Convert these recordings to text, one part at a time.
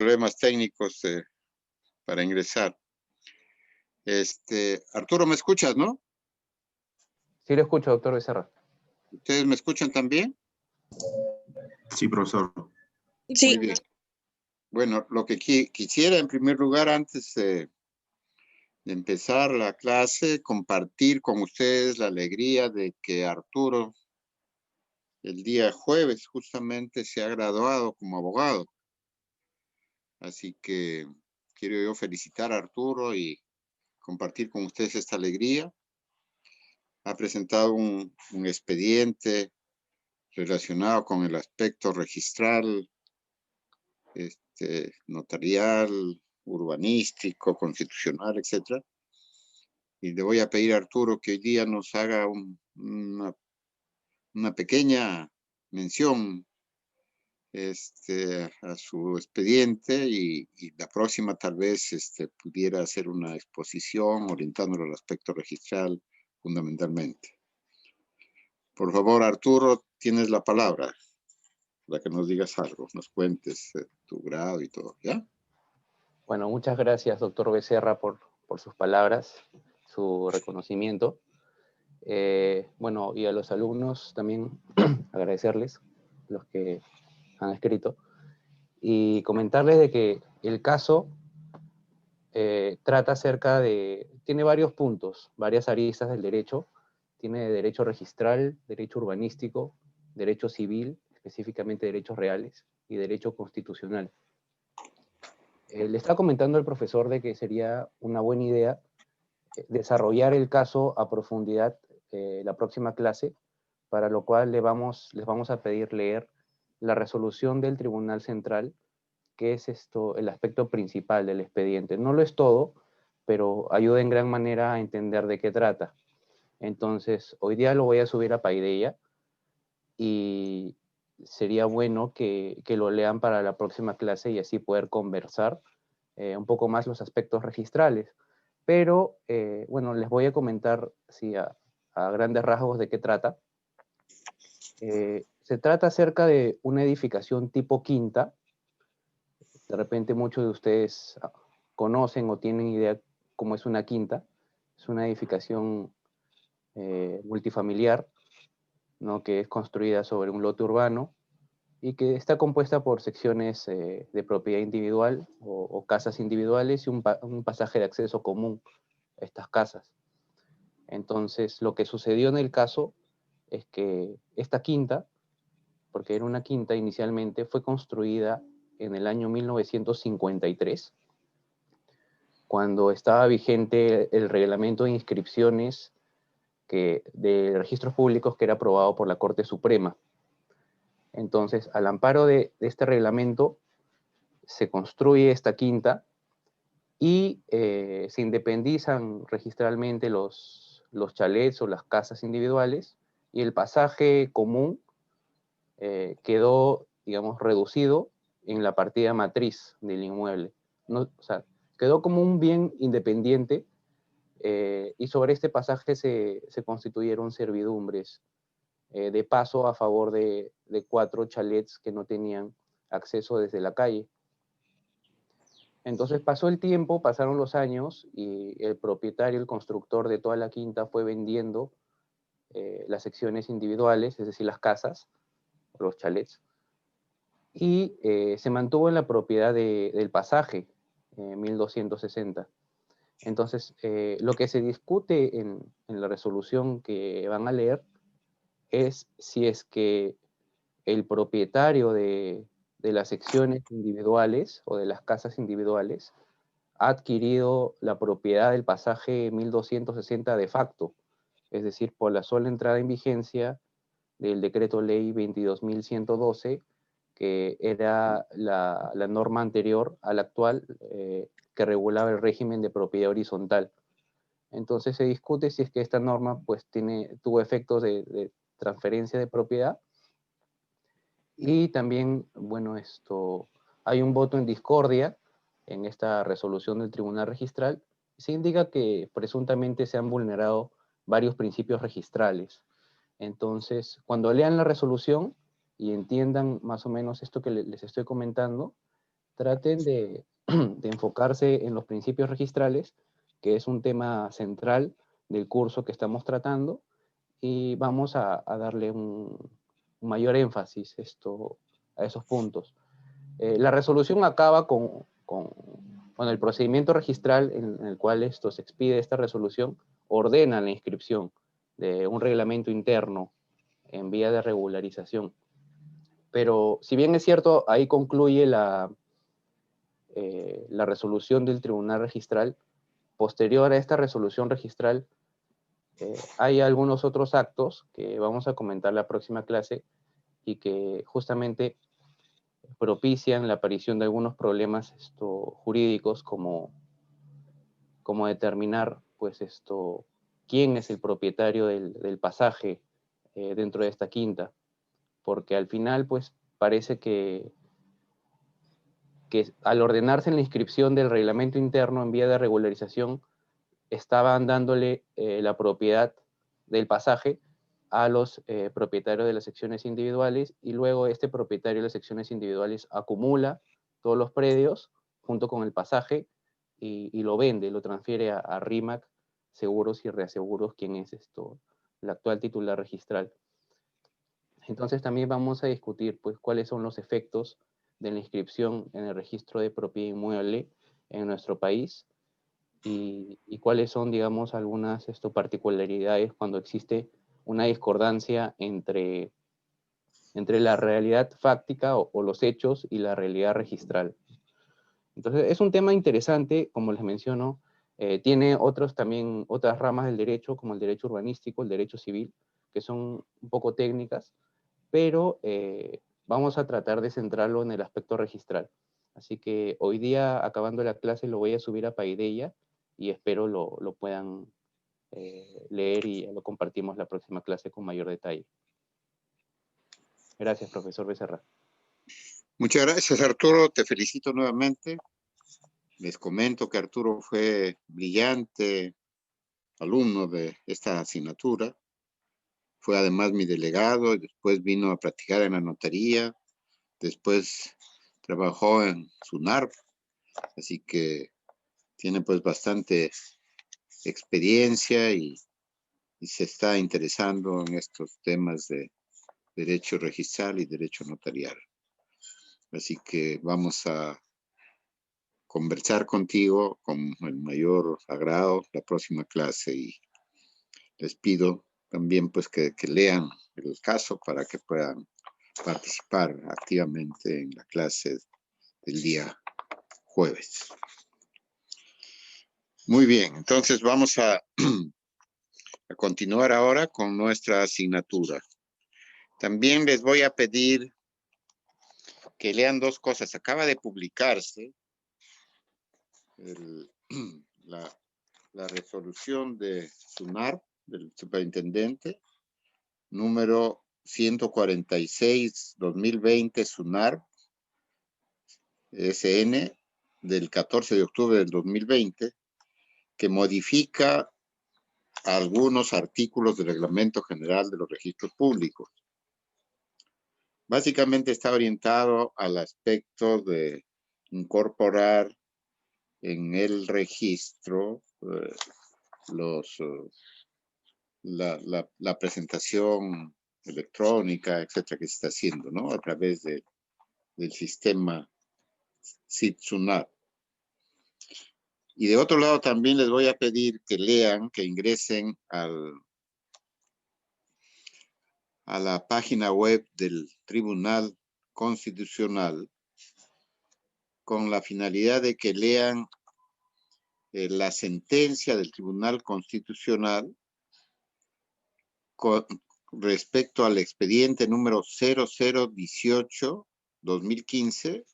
Problemas técnicos para ingresar. Arturo, ¿me escuchas, no? Sí, lo escucho, doctor Becerra. ¿Ustedes me escuchan también? Sí, profesor. Sí. Muy bien. Bueno, lo que quisiera en primer lugar, antes de empezar la clase, compartir con ustedes la alegría de que Arturo el día jueves justamente se ha graduado como abogado. Así que quiero yo felicitar a Arturo y compartir con ustedes esta alegría. Ha presentado un expediente relacionado con el aspecto registral, notarial, urbanístico, constitucional, etc. Y le voy a pedir a Arturo que hoy día nos haga una pequeña mención a su expediente y la próxima tal vez pudiera hacer una exposición orientándolo al aspecto registral fundamentalmente. Por favor, Arturo, tienes la palabra para que nos digas algo, nos cuentes tu grado y todo, ¿ya? Bueno, muchas gracias, doctor Becerra, por sus palabras, su reconocimiento. Bueno, y a los alumnos también agradecerles, los que han escrito, y comentarles de que el caso trata acerca de, tiene varios puntos, varias aristas del derecho. Tiene derecho registral, derecho urbanístico, derecho civil, específicamente derechos reales, y derecho constitucional. Le está comentando el profesor de que sería una buena idea desarrollar el caso a profundidad la próxima clase, para lo cual les vamos a pedir leer la resolución del Tribunal Central, que es el aspecto principal del expediente. No lo es todo, pero ayuda en gran manera a entender de qué trata. Entonces, hoy día lo voy a subir a Paideia y sería bueno que lo lean para la próxima clase y así poder conversar un poco más los aspectos registrales. Pero, bueno, les voy a comentar sí, a grandes rasgos de qué trata. Se trata acerca de una edificación tipo quinta. De repente muchos de ustedes conocen o tienen idea cómo es una quinta. Es una edificación multifamiliar, ¿no? Que es construida sobre un lote urbano y que está compuesta por secciones de propiedad individual o casas individuales y un pasaje de acceso común a estas casas. Entonces, lo que sucedió en el caso es que esta quinta, porque era una quinta inicialmente, fue construida en el año 1953, cuando estaba vigente el reglamento de inscripciones de registros públicos que era aprobado por la Corte Suprema. Entonces, al amparo de este reglamento, se construye esta quinta y se independizan registralmente los chalets o las casas individuales y el pasaje común quedó, digamos, reducido en la partida matriz del inmueble. No, o sea, quedó como un bien independiente y sobre este pasaje se constituyeron servidumbres de paso a favor de 4 chalets que no tenían acceso desde la calle. Entonces pasó el tiempo, pasaron los años y el propietario, el constructor de toda la quinta fue vendiendo las secciones individuales, es decir, las casas, los chalets, y se mantuvo en la propiedad del pasaje, 1260. Entonces, lo que se discute en la resolución que van a leer es si es que el propietario de las secciones individuales o de las casas individuales ha adquirido la propiedad del pasaje 1260 de facto, es decir, por la sola entrada en vigencia del decreto ley 22.112, que era la norma anterior a la actual que regulaba el régimen de propiedad horizontal. Entonces se discute si es que esta norma pues tuvo efectos de transferencia de propiedad y también, bueno, hay un voto en discordia en esta resolución del Tribunal Registral. Se indica que presuntamente se han vulnerado varios principios registrales. Entonces, cuando lean la resolución y entiendan más o menos esto que les estoy comentando, traten de enfocarse en los principios registrales, que es un tema central del curso que estamos tratando, y vamos a darle un mayor énfasis a esos puntos. La resolución acaba con el procedimiento registral en el cual se expide esta resolución, ordena la inscripción de un reglamento interno en vía de regularización. Pero si bien es cierto, ahí concluye la resolución del tribunal registral, posterior a esta resolución registral, hay algunos otros actos que vamos a comentar la próxima clase y que justamente propician la aparición de algunos problemas jurídicos como determinar pues quién es el propietario del pasaje dentro de esta quinta, porque al final pues parece que al ordenarse en la inscripción del reglamento interno en vía de regularización, estaban dándole la propiedad del pasaje a los propietarios de las secciones individuales, y luego este propietario de las secciones individuales acumula todos los predios junto con el pasaje y lo vende, lo transfiere a RIMAC Seguros y Reaseguros, quien es el actual titular registral. Entonces también vamos a discutir pues cuáles son los efectos de la inscripción en el registro de propiedad inmueble en nuestro país, y cuáles son, digamos, algunas particularidades cuando existe una discordancia entre la realidad fáctica o los hechos y la realidad registral. Entonces, es un tema interesante, como les menciono, tiene otras ramas del derecho, como el derecho urbanístico, el derecho civil, que son un poco técnicas, pero vamos a tratar de centrarlo en el aspecto registral. Así que hoy día, acabando la clase, lo voy a subir a Paideia, y espero lo puedan leer, y lo compartimos la próxima clase con mayor detalle. Gracias, profesor Becerra. Muchas gracias, Arturo. Te felicito nuevamente. Les comento que Arturo fue brillante alumno de esta asignatura. Fue además mi delegado, y después vino a practicar en la notaría. Después trabajó en SUNARP, así que tiene pues bastante experiencia y se está interesando en estos temas de derecho registral y derecho notarial. Así que vamos a conversar contigo con el mayor agrado la próxima clase, y les pido también pues que lean el caso para que puedan participar activamente en la clase del día jueves. Muy bien, entonces vamos a continuar ahora con nuestra asignatura. También les voy a pedir que lean dos cosas. Acaba de publicarse la resolución de SUNARP, del superintendente, número 146/2020, SUNARP, SN, del 14 de octubre del 2020, que modifica algunos artículos del Reglamento General de los Registros Públicos. Básicamente está orientado al aspecto de incorporar en el registro la presentación electrónica, etcétera, que se está haciendo, ¿no? A través del sistema SIT-SUNARP. Y de otro lado también les voy a pedir que lean, que ingresen a la página web del Tribunal Constitucional, con la finalidad de que lean la sentencia del Tribunal Constitucional con respecto al expediente número 0018/2015,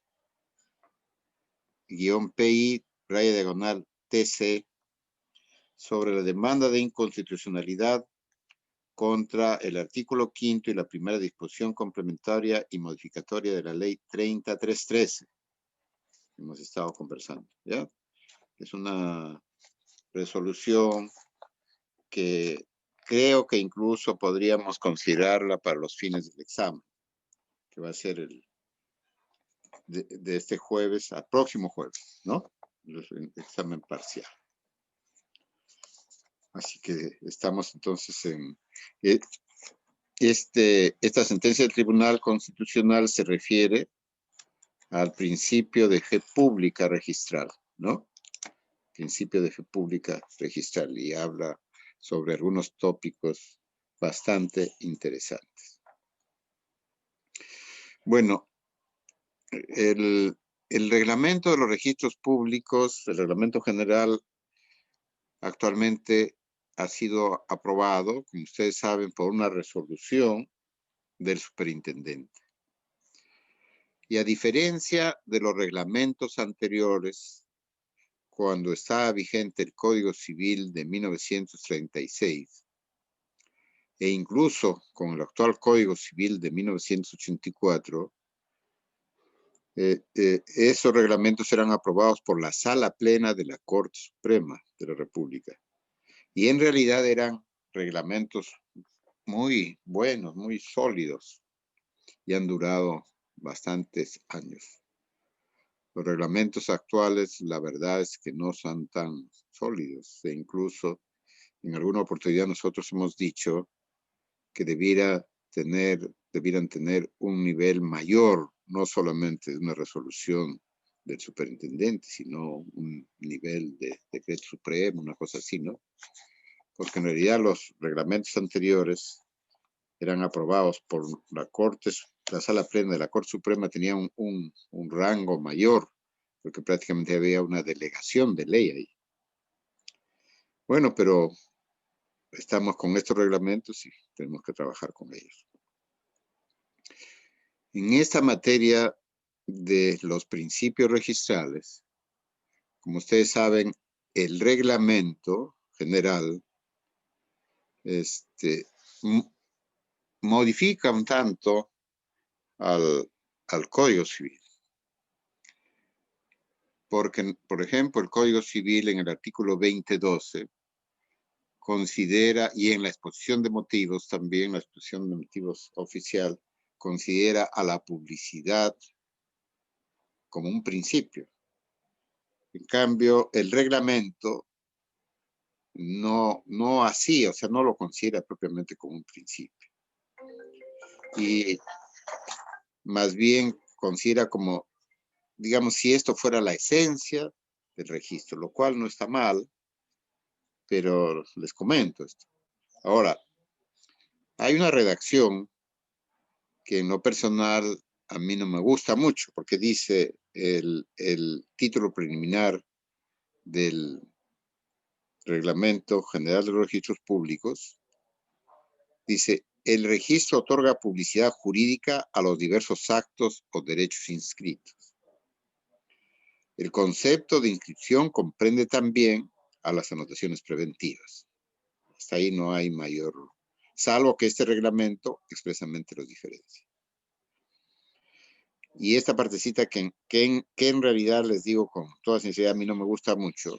-PI, /TC, sobre la demanda de inconstitucionalidad contra el artículo 5º y la primera disposición complementaria y modificatoria de la ley 30.313. Hemos estado conversando, ¿ya? Es una resolución que creo que incluso podríamos considerarla para los fines del examen, que va a ser de este jueves al próximo jueves, ¿no? El examen parcial. Así que estamos entonces en... esta sentencia del Tribunal Constitucional se refiere al principio de fe pública registral, ¿no? Principio de fe pública registral, y habla sobre algunos tópicos bastante interesantes. Bueno, el reglamento de los registros públicos, el reglamento general, actualmente ha sido aprobado, como ustedes saben, por una resolución del superintendente. Y a diferencia de los reglamentos anteriores, cuando estaba vigente el Código Civil de 1936, e incluso con el actual Código Civil de 1984, esos reglamentos eran aprobados por la Sala Plena de la Corte Suprema de la República. Y en realidad eran reglamentos muy buenos, muy sólidos, y han durado bastantes años. Los reglamentos actuales, la verdad es que no son tan sólidos, e incluso en alguna oportunidad nosotros hemos dicho que debieran tener un nivel mayor, no solamente de una resolución del superintendente, sino un nivel de decreto supremo, una cosa así, ¿no? Porque en realidad los reglamentos anteriores eran aprobados por la Corte, la Sala Plena de la Corte Suprema tenía un rango mayor, porque prácticamente había una delegación de ley ahí. Bueno, pero estamos con estos reglamentos y tenemos que trabajar con ellos. En esta materia de los principios registrales, como ustedes saben, el reglamento general modifica un tanto al Código Civil. Porque, por ejemplo, el Código Civil en el artículo 2012 considera, y en la exposición de motivos también, la exposición de motivos oficial, considera a la publicidad como un principio. En cambio, el reglamento no así, o sea, no lo considera propiamente como un principio. Y más bien considera como, digamos, si esto fuera la esencia del registro, lo cual no está mal, pero les comento esto. Ahora, hay una redacción que en lo personal a mí no me gusta mucho, porque dice el título preliminar del Reglamento General de los Registros Públicos, dice, el registro otorga publicidad jurídica a los diversos actos o derechos inscritos. El concepto de inscripción comprende también a las anotaciones preventivas. Hasta ahí no hay mayor, salvo que este reglamento expresamente los diferencia. Y esta partecita que en realidad les digo con toda sinceridad, a mí no me gusta mucho,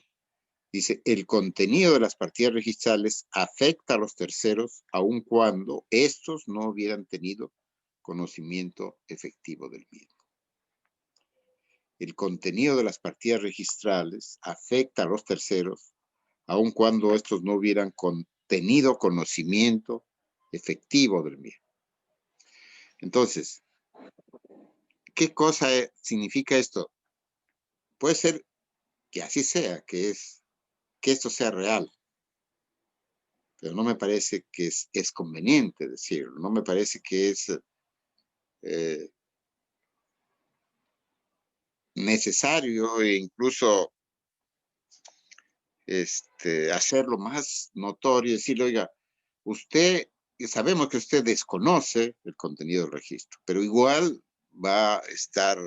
dice, el contenido de las partidas registrales afecta a los terceros aun cuando estos no hubieran tenido conocimiento efectivo del mismo. El contenido de las partidas registrales afecta a los terceros aun cuando estos no hubieran tenido conocimiento efectivo del mismo. Entonces, ¿qué cosa significa esto? Puede ser que así sea, que esto sea real, pero no me parece que es conveniente decirlo, no me parece que es necesario e incluso hacerlo más notorio, decirle, oiga, sabemos que usted desconoce el contenido del registro, pero igual va a estar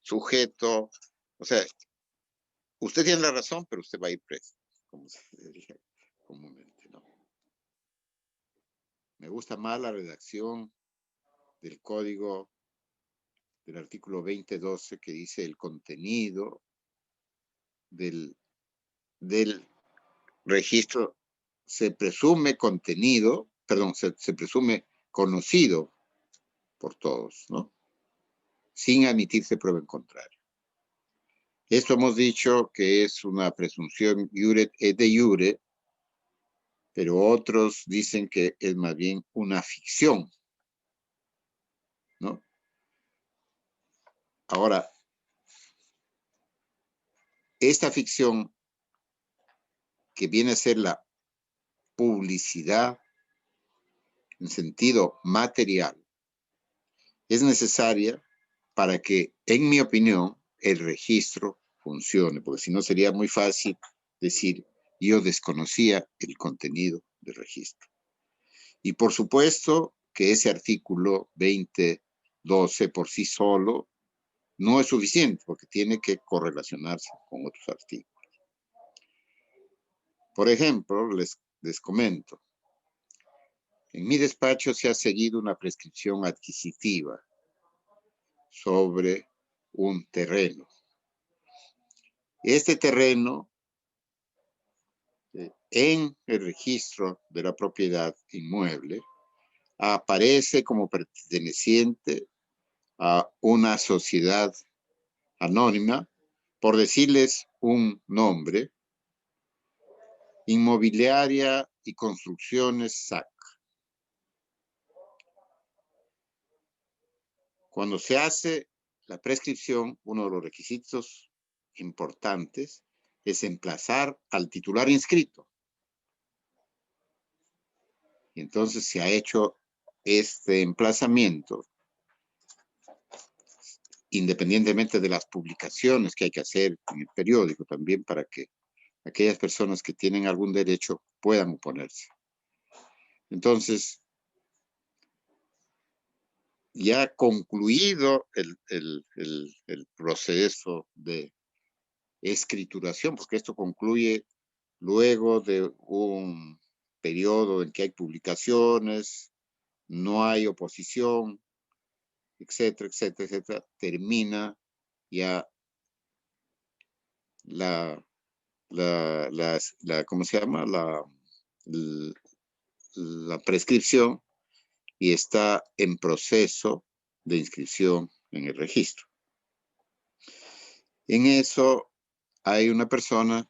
sujeto, o sea, usted tiene la razón, pero usted va a ir preso, como se dice comúnmente, ¿no? Me gusta más la redacción del código del artículo 2012 que dice el contenido del registro se presume se presume conocido por todos, ¿no? sin admitirse prueba en contrario. Esto hemos dicho que es una presunción iure et de iure, pero otros dicen que es más bien una ficción, ¿no? Ahora, esta ficción que viene a ser la publicidad en sentido material es necesaria para que, en mi opinión, el registro funcione, porque si no sería muy fácil decir yo desconocía el contenido del registro. Y por supuesto que ese artículo 2012 por sí solo no es suficiente, porque tiene que correlacionarse con otros artículos. Por ejemplo, les comento, en mi despacho se ha seguido una prescripción adquisitiva sobre un terreno. Este terreno, en el registro de la propiedad inmueble, aparece como perteneciente a una sociedad anónima, por decirles un nombre, Inmobiliaria y Construcciones SAC. Cuando se hace la prescripción, uno de los requisitos importantes es emplazar al titular inscrito. Y entonces se ha hecho este emplazamiento, independientemente de las publicaciones que hay que hacer en el periódico, también para que aquellas personas que tienen algún derecho puedan oponerse. Entonces, ya concluido el proceso de escrituración, porque esto concluye luego de un periodo en que hay publicaciones, no hay oposición, etcétera, etcétera, etcétera, termina ya ¿cómo se llama? La prescripción y está en proceso de inscripción en el registro. En eso hay una persona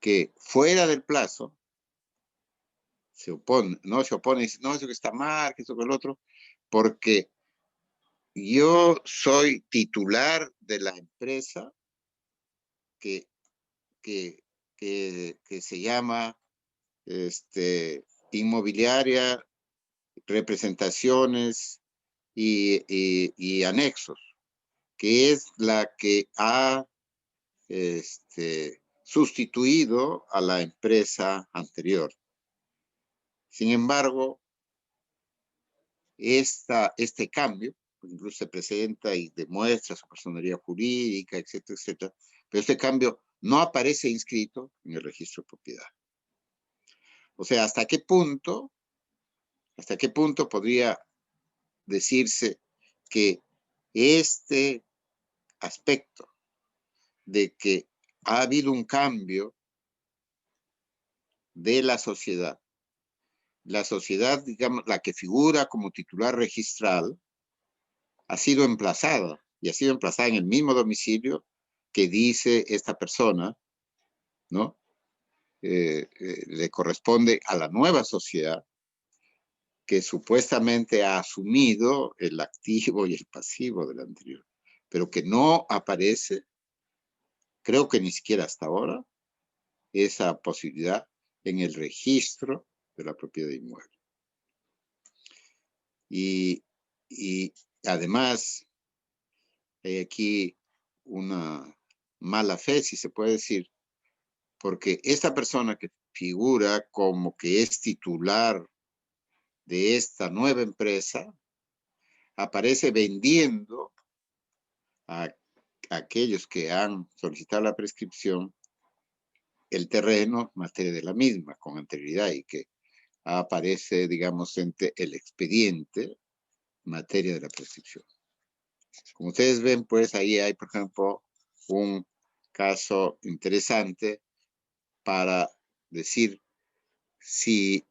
que fuera del plazo se opone, no se opone, dice, no, eso que está mal, que eso que el otro, porque yo soy titular de la empresa que se llama inmobiliaria, representaciones y anexos, que es la que ha sustituido a la empresa anterior. Sin embargo, este cambio, pues incluso se presenta y demuestra su personalidad jurídica, etcétera, etcétera, pero este cambio no aparece inscrito en el registro de propiedad. O sea, ¿hasta qué punto podría decirse que este aspecto de que ha habido un cambio de la sociedad, digamos, la que figura como titular registral, ha sido emplazada y ha sido emplazada en el mismo domicilio que dice esta persona, ¿no? Le corresponde a la nueva sociedad que supuestamente ha asumido el activo y el pasivo del anterior, pero que no aparece, creo que ni siquiera hasta ahora, esa posibilidad en el registro de la propiedad inmueble. Y además, hay aquí una mala fe, si se puede decir, porque esta persona que figura como que es titular de esta nueva empresa, aparece vendiendo a aquellos que han solicitado la prescripción el terreno en materia de la misma con anterioridad y que aparece, digamos, en el expediente en materia de la prescripción. Como ustedes ven, pues ahí hay, por ejemplo, un caso interesante para decir si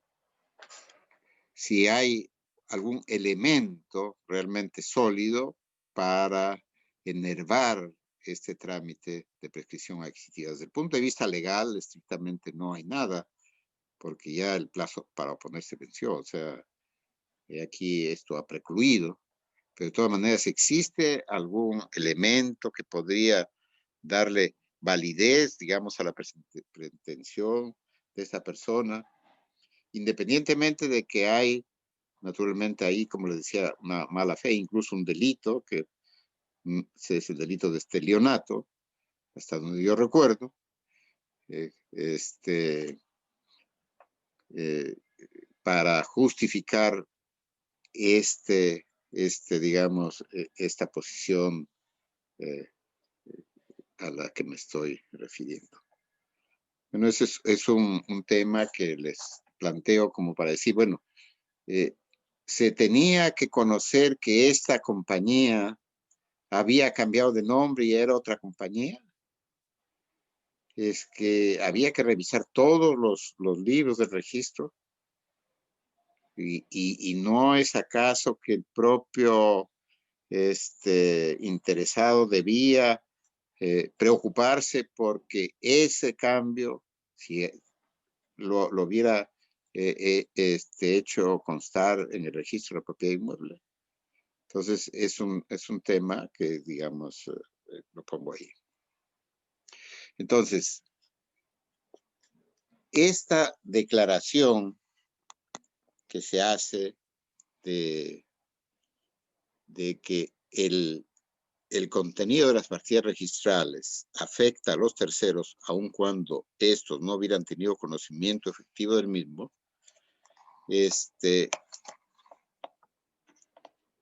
hay algún elemento realmente sólido para enervar este trámite de prescripción adquisitiva. Desde el punto de vista legal, estrictamente no hay nada, porque ya el plazo para oponerse venció. O sea, aquí esto ha precluido. Pero de todas maneras, ¿existe algún elemento que podría darle validez, digamos, a la pretensión de esta persona? Independientemente de que hay, naturalmente ahí, como les decía, una mala fe, incluso un delito, que es el delito de estelionato, hasta donde yo recuerdo, para justificar digamos, esta posición a la que me estoy refiriendo. Bueno, ese es un tema que les planteo como para decir, bueno, se tenía que conocer que esta compañía había cambiado de nombre y era otra compañía. Es que había que revisar todos los libros del registro. Y no es acaso que el propio interesado debía preocuparse porque ese cambio, si lo hubiera hecho constar en el registro de la propiedad inmueble. Entonces, es un tema que, digamos, lo pongo ahí. Entonces, esta declaración que se hace de que el contenido de las partidas registrales afecta a los terceros, aun cuando estos no hubieran tenido conocimiento efectivo del mismo,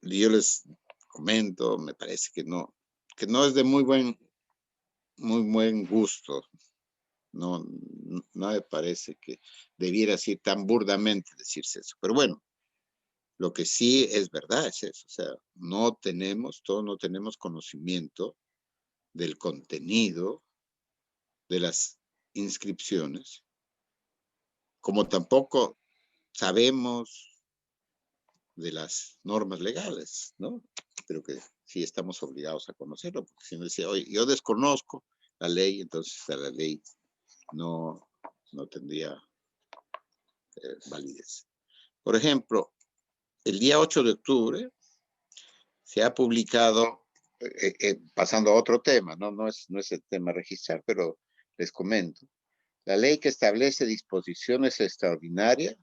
yo les comento, me parece que no es de muy buen gusto. No me parece que debiera así tan burdamente decirse eso. Pero bueno, lo que sí es verdad es eso. O sea, todos no tenemos conocimiento del contenido de las inscripciones, como tampoco sabemos de las normas legales, ¿no? Pero que sí estamos obligados a conocerlo, porque si no decía, oye, yo desconozco la ley, entonces la ley no tendría validez. Por ejemplo, el día 8 de octubre se ha publicado, pasando a otro tema, no es el tema registrar, pero les comento, la ley que establece disposiciones extraordinarias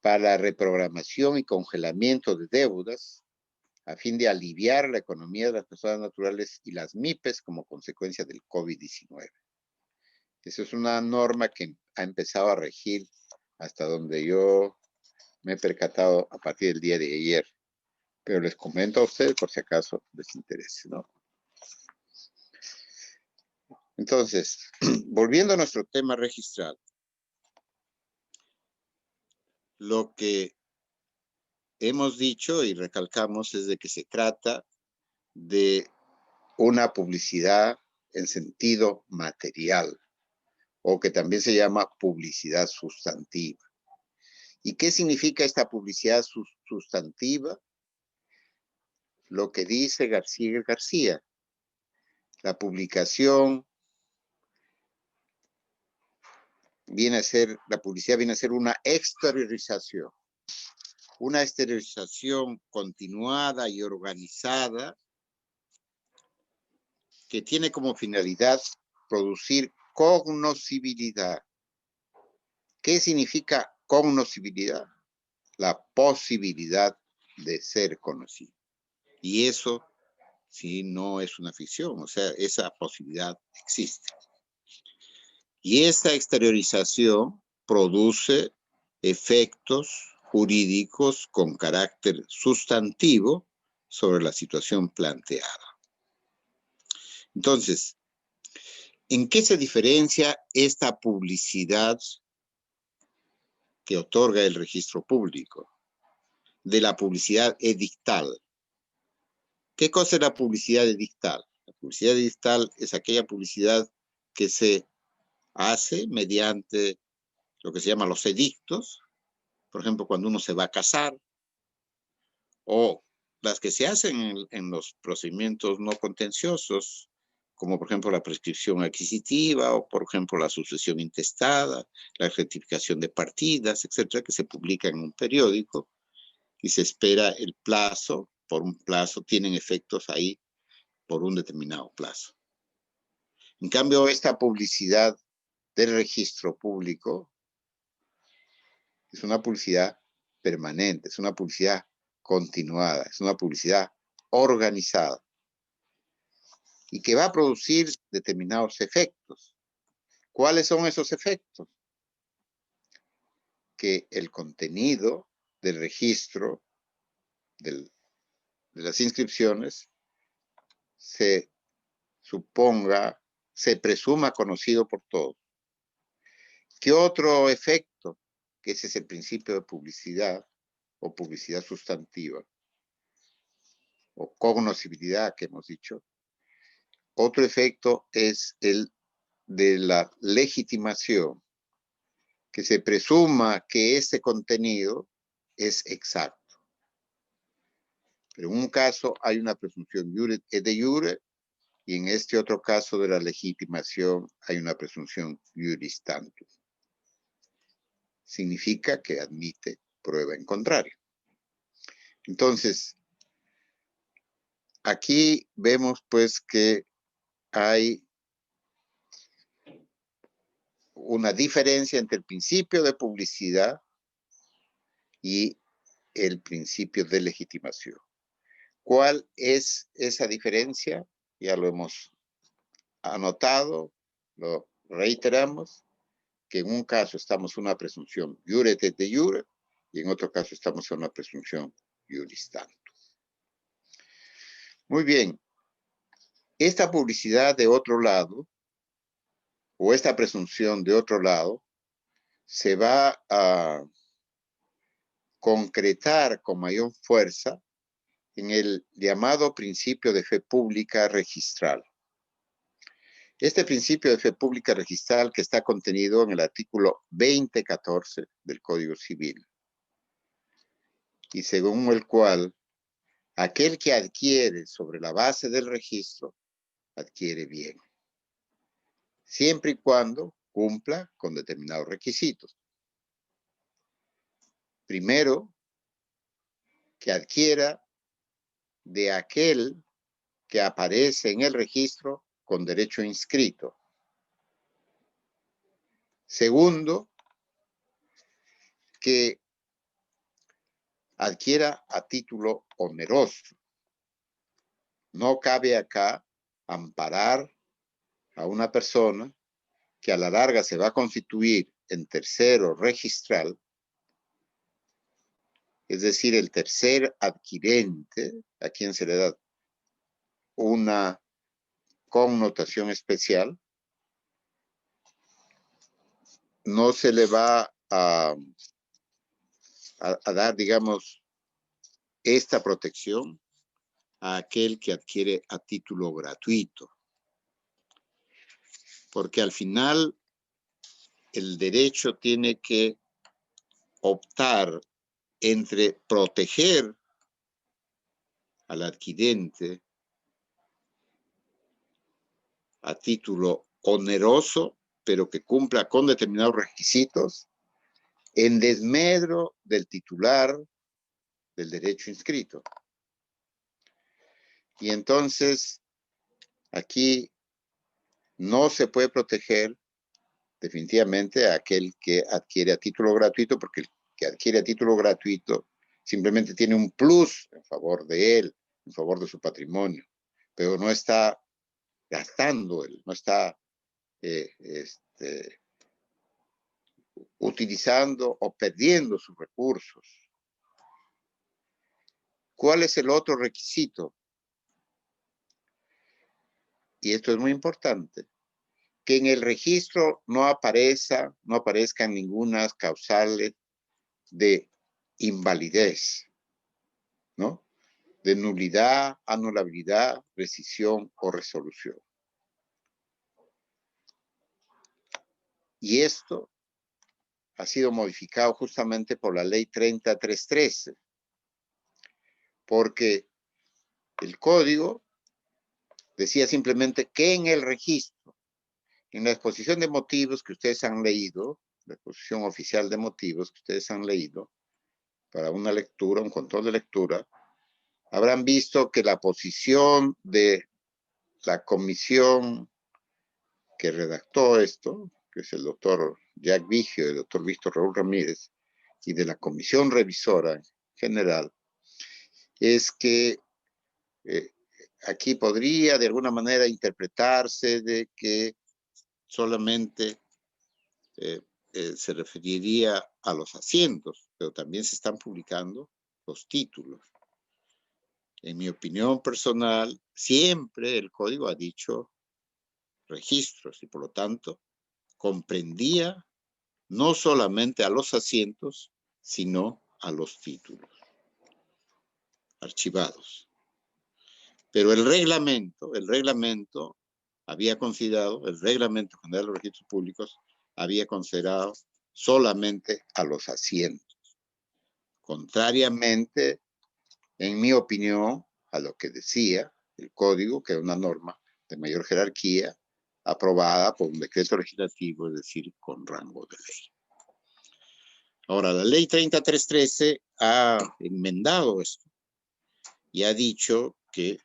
para la reprogramación y congelamiento de deudas a fin de aliviar la economía de las personas naturales y las MIPES como consecuencia del COVID-19. Esa es una norma que ha empezado a regir hasta donde yo me he percatado a partir del día de ayer. Pero les comento a ustedes por si acaso les interese, ¿no? Entonces, volviendo a nuestro tema registral, lo que hemos dicho y recalcamos es de que se trata de una publicidad en sentido material, o que también se llama publicidad sustantiva. ¿Y qué significa esta publicidad sustantiva? Lo que dice García, la publicación la publicidad viene a ser una exteriorización continuada y organizada que tiene como finalidad producir cognoscibilidad. ¿Qué significa cognoscibilidad? La posibilidad de ser conocido. Y eso sí no es una ficción, o sea, esa posibilidad existe. Y esta exteriorización produce efectos jurídicos con carácter sustantivo sobre la situación planteada. Entonces, ¿en qué se diferencia esta publicidad que otorga el registro público de la publicidad edictal? ¿Qué cosa es la publicidad edictal? La publicidad edictal es aquella publicidad que se hace mediante lo que se llama los edictos, por ejemplo, cuando uno se va a casar, o las que se hacen en los procedimientos no contenciosos, como por ejemplo la prescripción adquisitiva o por ejemplo la sucesión intestada, la rectificación de partidas, etcétera, que se publica en un periódico y se espera el plazo, por un plazo, tienen efectos ahí por un determinado plazo. En cambio, esta publicidad del registro público es una publicidad permanente, es una publicidad continuada, es una publicidad organizada y que va a producir determinados efectos. ¿Cuáles son esos efectos? Que el contenido del registro de las inscripciones se presuma conocido por todos. ¿Qué otro efecto? Que ese es el principio de publicidad o publicidad sustantiva o cognoscibilidad que hemos dicho. Otro efecto es el de la legitimación, que se presuma que ese contenido es exacto. Pero en un caso hay una presunción de jure y en este otro caso de la legitimación hay una presunción juris tantum. Significa que admite prueba en contrario. Entonces, aquí vemos pues que hay una diferencia entre el principio de publicidad y el principio de legitimación. ¿Cuál es esa diferencia? Ya lo hemos anotado, lo reiteramos, que en un caso estamos en una presunción jure de jure y en otro caso estamos en una presunción juris tantum. Muy bien. Esta publicidad de otro lado, o esta presunción de otro lado, se va a concretar con mayor fuerza en el llamado principio de fe pública registral. Este principio de fe pública registral que está contenido en el artículo 2014 del Código Civil y según el cual aquel que adquiere sobre la base del registro adquiere bien, siempre y cuando cumpla con determinados requisitos. Primero, que adquiera de aquel que aparece en el registro con derecho inscrito. Segundo, que adquiera a título oneroso. No cabe acá amparar a una persona que a la larga se va a constituir en tercero registral, es decir, el tercer adquirente, a quien se le da una connotación especial, no se le va a dar, digamos, esta protección a aquel que adquiere a título gratuito. Porque al final el derecho tiene que optar entre proteger al adquirente a título oneroso, pero que cumpla con determinados requisitos, en desmedro del titular del derecho inscrito. Y entonces, aquí no se puede proteger definitivamente a aquel que adquiere a título gratuito, porque el que adquiere a título gratuito simplemente tiene un plus en favor de él, en favor de su patrimonio, pero no está gastando él, no está utilizando o perdiendo sus recursos. ¿Cuál es el otro requisito? Y esto es muy importante, que en el registro no aparezcan ninguna causales de invalidez, ¿no? De nulidad, anulabilidad, rescisión o resolución. Y esto ha sido modificado justamente por la ley 30313, porque el código decía simplemente que en el registro, en la exposición de motivos que ustedes han leído, la exposición oficial de motivos que ustedes han leído, para una lectura, un control de lectura, habrán visto que la posición de la comisión que redactó esto, que es el doctor Jack Vigio y el doctor Víctor Raúl Ramírez, y de la comisión revisora en general, es que aquí podría de alguna manera interpretarse de que solamente se referiría a los asientos, pero también se están publicando los títulos. En mi opinión personal, siempre el código ha dicho registros y por lo tanto comprendía no solamente a los asientos, sino a los títulos archivados. Pero el reglamento había considerado, el reglamento general de los registros públicos había considerado solamente a los asientos. Contrariamente, en mi opinión, a lo que decía el código, que era una norma de mayor jerarquía, aprobada por un decreto legislativo, es decir, con rango de ley. Ahora, la ley 3313 ha enmendado esto y ha dicho que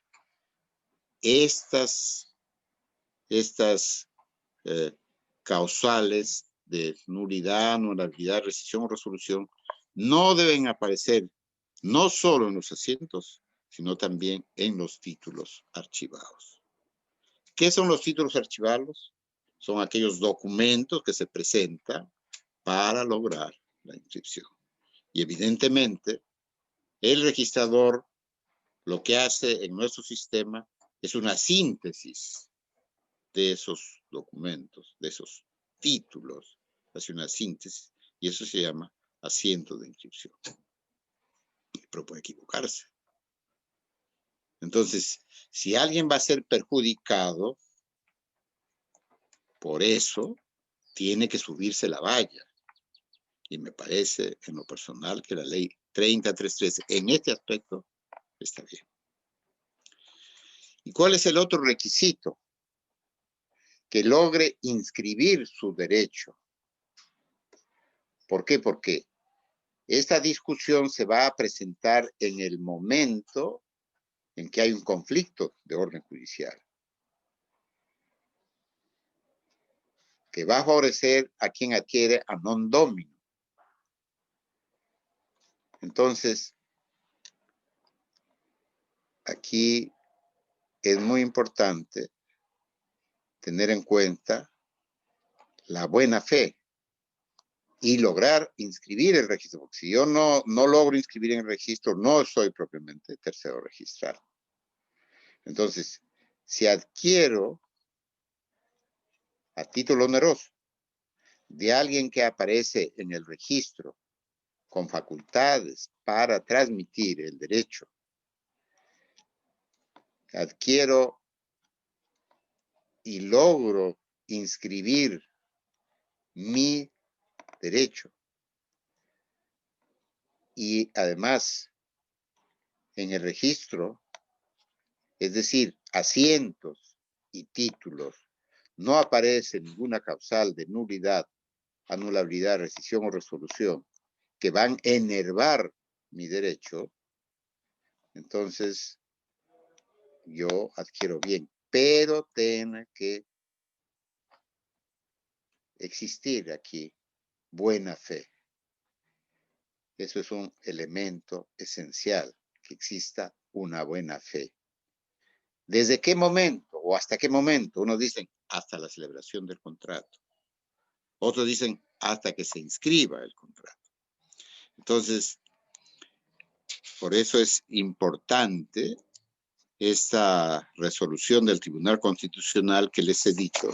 estas causales de nulidad, anulabilidad, rescisión o resolución no deben aparecer no solo en los asientos, sino también en los títulos archivados. ¿Qué son los títulos archivados? Son aquellos documentos que se presentan para lograr la inscripción. Y evidentemente, el registrador lo que hace en nuestro sistema es una síntesis de esos documentos, de esos títulos, hace una síntesis, y eso se llama asiento de inscripción. Pero puede equivocarse. Entonces, si alguien va a ser perjudicado, por eso tiene que subirse la valla. Y me parece, en lo personal, que la ley 3313 en este aspecto está bien. ¿Y cuál es el otro requisito? Que logre inscribir su derecho. ¿Por qué? Porque esta discusión se va a presentar en el momento en que hay un conflicto de orden judicial, que va a favorecer a quien adquiere a non domino. Entonces, aquí es muy importante tener en cuenta la buena fe y lograr inscribir el registro. Porque si yo no logro inscribir en el registro, no soy propiamente tercero registrado. Entonces, si adquiero a título oneroso de alguien que aparece en el registro con facultades para transmitir el derecho, adquiero y logro inscribir mi derecho y además en el registro, es decir, asientos y títulos, no aparece ninguna causal de nulidad, anulabilidad, rescisión o resolución que van a enervar mi derecho, entonces yo adquiero bien, pero tiene que existir aquí buena fe. Eso es un elemento esencial, que exista una buena fe. ¿Desde qué momento o hasta qué momento? Unos dicen hasta la celebración del contrato. Otros dicen hasta que se inscriba el contrato. Entonces, por eso es importante esta resolución del Tribunal Constitucional que les he dicho,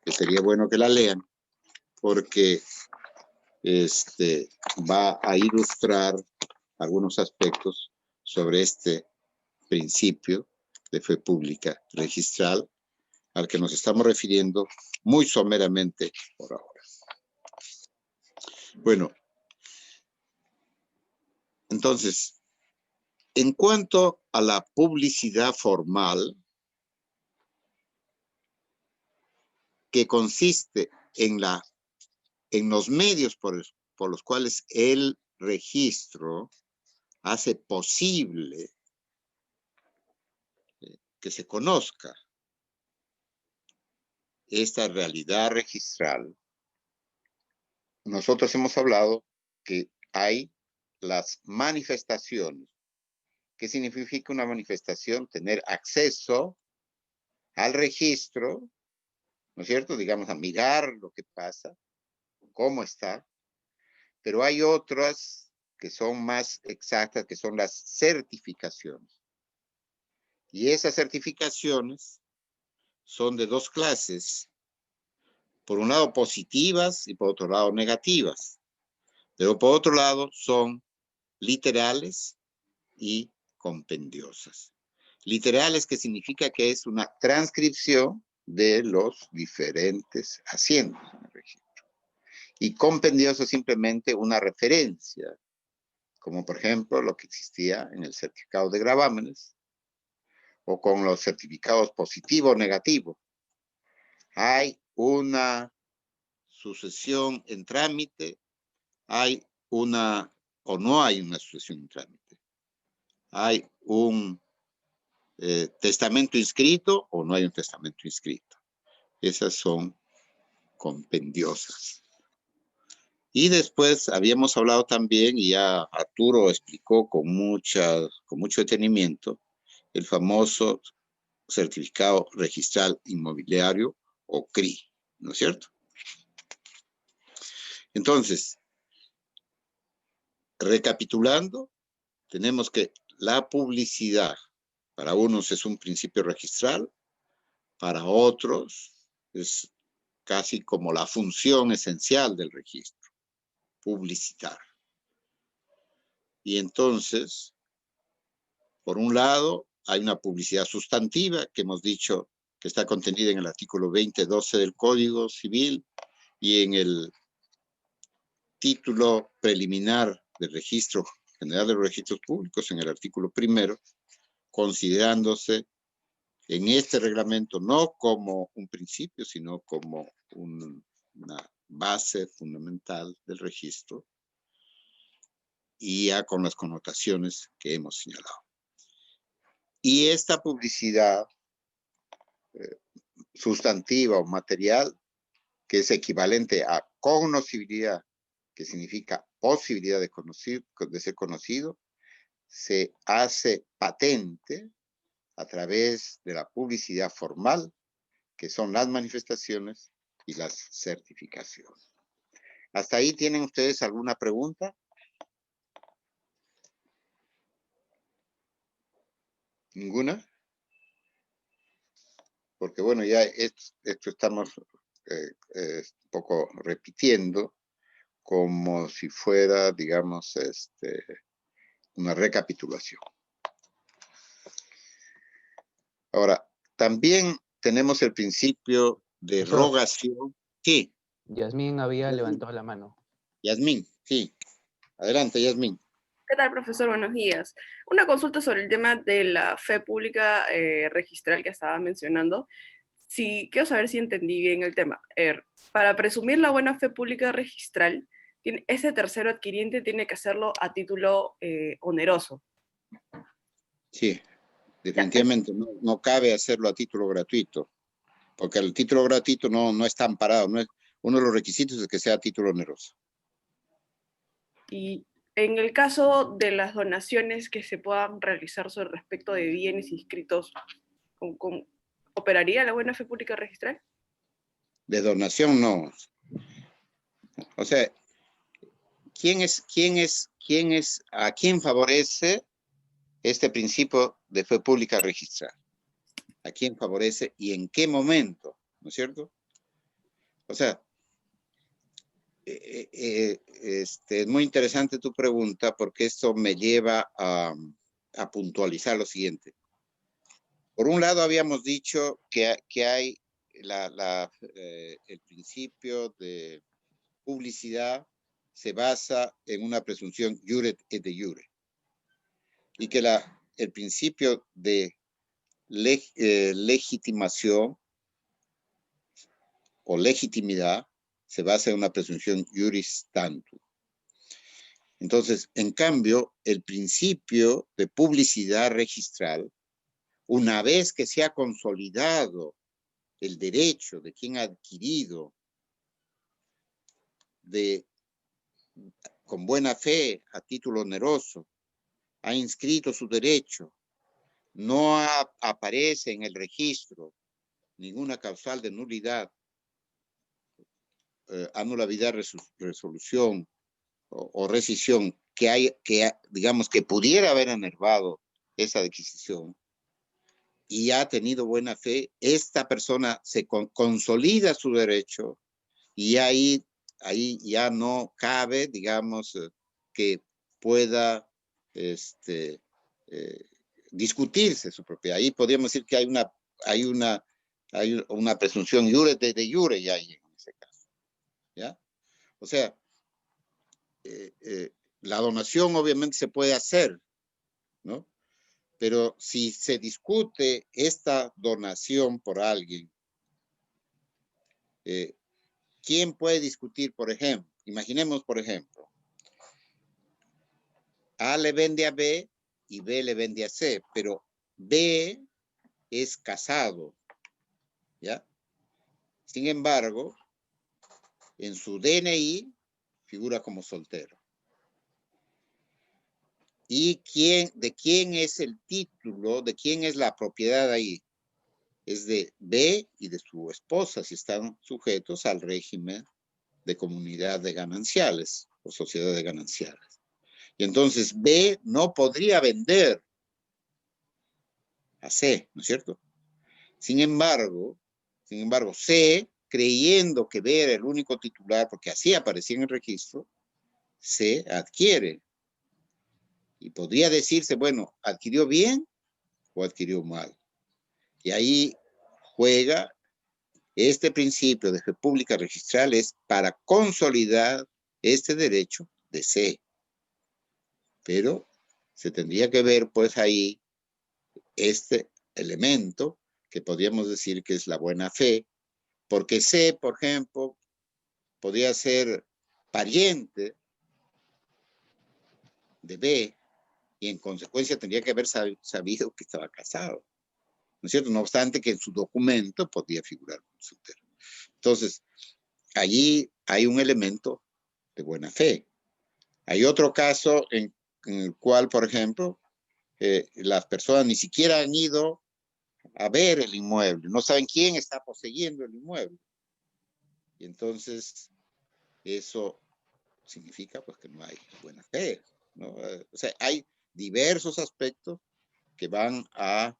que sería bueno que la lean, porque va a ilustrar algunos aspectos sobre este principio de fe pública registral al que nos estamos refiriendo muy someramente por ahora. Bueno, entonces, en cuanto a la publicidad formal, que consiste en los medios por los cuales el registro hace posible que se conozca esta realidad registral. Nosotros hemos hablado que hay las manifestaciones. ¿Qué significa una manifestación? Tener acceso al registro, ¿no es cierto? Digamos, a mirar lo que pasa, cómo está. Pero hay otras que son más exactas, que son las certificaciones. Y esas certificaciones son de dos clases. Por un lado positivas y por otro lado negativas. Pero por otro lado son literales y compendiosas. Literales, que significa que es una transcripción de los diferentes asientos en el registro. Y compendioso, simplemente una referencia, como por ejemplo lo que existía en el certificado de gravámenes o con los certificados positivo o negativo. Hay una sucesión en trámite, hay una o no hay una sucesión en trámite. Hay un testamento inscrito o no hay un testamento inscrito. Esas son compendiosas. Y después habíamos hablado también, y ya Arturo explicó con mucho detenimiento, el famoso certificado registral inmobiliario o CRI, ¿no es cierto? Entonces, recapitulando, tenemos que la publicidad para unos es un principio registral, para otros es casi como la función esencial del registro, publicitar. Y entonces, por un lado, hay una publicidad sustantiva que hemos dicho que está contenida en el artículo 20.12 del Código Civil y en el título preliminar del Registro General de los Registros Públicos, en el artículo 1, considerándose en este reglamento no como un principio, sino como una base fundamental del registro, y ya con las connotaciones que hemos señalado. Y esta publicidad sustantiva o material, que es equivalente a conocibilidad, que significa posibilidad de ser conocido, se hace patente a través de la publicidad formal, que son las manifestaciones y las certificaciones. ¿Hasta ahí tienen ustedes alguna pregunta? ¿Ninguna? Porque bueno, ya esto estamos un poco repitiendo como si fuera, digamos, una recapitulación. Ahora, también tenemos el principio de Profesor, rogación. Sí. Yasmín había levantado la mano. Yasmín, sí. Adelante, Yasmín. ¿Qué tal, profesor? Buenos días. Una consulta sobre el tema de la fe pública registral que estaba mencionando. Sí, quiero saber si entendí bien el tema. Para presumir la buena fe pública registral, ese tercero adquiriente tiene que hacerlo a título oneroso. Sí, definitivamente no cabe hacerlo a título gratuito, porque el título gratuito no está amparado, no es, uno de los requisitos es que sea a título oneroso. Y en el caso de las donaciones que se puedan realizar sobre respecto de bienes inscritos, ¿operaría la buena fe pública registral? De donación no. O sea, ¿a quién favorece este principio de fe pública registral? ¿A quién favorece y en qué momento? ¿No es cierto? O sea, es muy interesante tu pregunta, porque esto me lleva a puntualizar lo siguiente. Por un lado, habíamos dicho que hay el principio de publicidad se basa en una presunción iure et de iure, y que el principio de legitimación o legitimidad se basa en una presunción iuris tantum. Entonces, en cambio, el principio de publicidad registral, una vez que se ha consolidado el derecho de quien ha adquirido con buena fe, a título oneroso, ha inscrito su derecho, no aparece en el registro ninguna causal de nulidad, anulabilidad, resolución o rescisión digamos que pudiera haber enervado esa adquisición y ha tenido buena fe, esta persona se consolida su derecho y ahí ya no cabe, digamos, que pueda discutirse su propiedad. Ahí podríamos decir que hay una presunción iure de iure ya ahí en ese caso. ¿Ya? O sea, la donación obviamente se puede hacer, ¿no? Pero si se discute esta donación por alguien, ¿quién puede discutir, por ejemplo? Imaginemos, por ejemplo, A le vende a B y B le vende a C, pero B es casado, ¿ya? Sin embargo, en su DNI figura como soltero. ¿Y de quién es el título? ¿De quién es la propiedad ahí? Es de B y de su esposa, si están sujetos al régimen de comunidad de gananciales o sociedad de gananciales. Y entonces B no podría vender a C, ¿no es cierto? Sin embargo, C, creyendo que B era el único titular, porque así aparecía en el registro, C adquiere. Y podría decirse, bueno, ¿adquirió bien o adquirió mal? Y ahí juega este principio de república registral es para consolidar este derecho de C. Pero se tendría que ver pues ahí este elemento que podríamos decir que es la buena fe, porque C, por ejemplo, podría ser pariente de B y en consecuencia tendría que haber sabido que estaba casado, ¿no es cierto? No obstante que en su documento podía figurar como soltero. Entonces, allí hay un elemento de buena fe. Hay otro caso en el cual, por ejemplo, las personas ni siquiera han ido a ver el inmueble, no saben quién está poseyendo el inmueble. Y entonces, eso significa pues que no hay buena fe, ¿no? O sea, hay diversos aspectos que van a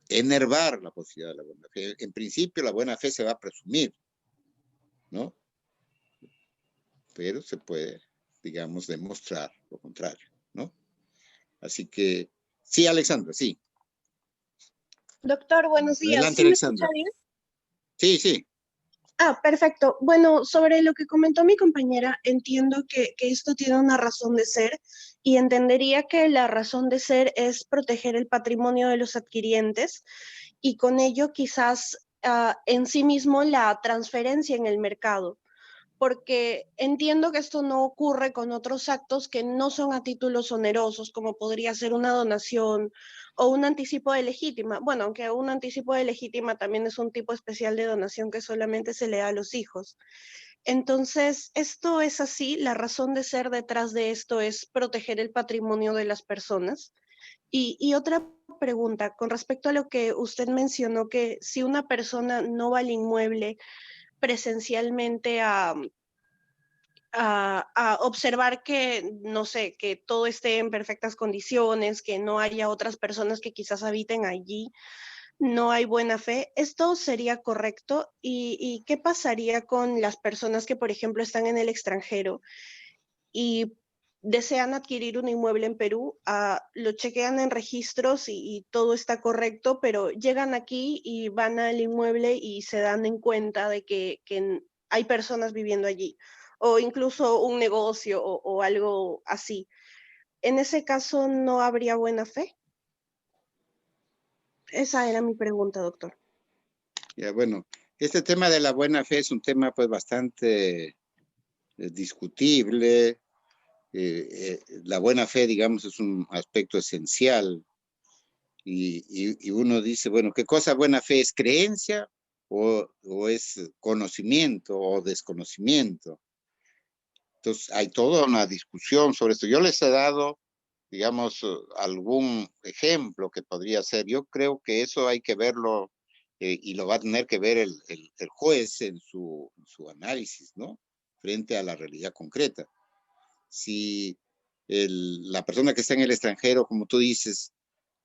enervar la posibilidad de la buena fe. En principio, la buena fe se va a presumir, ¿no? Pero se puede, digamos, demostrar lo contrario, ¿no? Así que, sí, Alexandra, sí. Doctor, buenos días. Adelante, ¿Sí me escucha Alexandra. bien? Sí, sí. Perfecto. Bueno, sobre lo que comentó mi compañera, entiendo que esto tiene una razón de ser y entendería que la razón de ser es proteger el patrimonio de los adquirientes y con ello quizás en sí mismo la transferencia en el mercado, porque entiendo que esto no ocurre con otros actos que no son a títulos onerosos, como podría ser una donación o un anticipo de legítima. Bueno, aunque un anticipo de legítima también es un tipo especial de donación que solamente se le da a los hijos. Entonces, esto es así, la razón de ser detrás de esto es proteger el patrimonio de las personas. Y otra pregunta, con respecto a lo que usted mencionó, que si una persona no va al inmueble presencialmente a observar que, no sé, que todo esté en perfectas condiciones, que no haya otras personas que quizás habiten allí, no hay buena fe. ¿Esto sería correcto? ¿Y qué pasaría con las personas que, por ejemplo, están en el extranjero y desean adquirir un inmueble en Perú, lo chequean en registros y todo está correcto, pero llegan aquí y van al inmueble y se dan en cuenta de que hay personas viviendo allí, o incluso un negocio o algo así? ¿En ese caso no habría buena fe? Esa era mi pregunta, doctor. Ya, bueno, este tema de la buena fe es un tema pues bastante discutible. La buena fe, digamos, es un aspecto esencial. Y uno dice, bueno, ¿qué cosa buena fe es? ¿Creencia o es conocimiento o desconocimiento? Entonces, hay toda una discusión sobre esto. Yo les he dado, digamos, algún ejemplo que podría ser. Yo creo que eso hay que verlo y lo va a tener que ver el juez en su análisis, ¿no? Frente a la realidad concreta. Si la persona que está en el extranjero, como tú dices,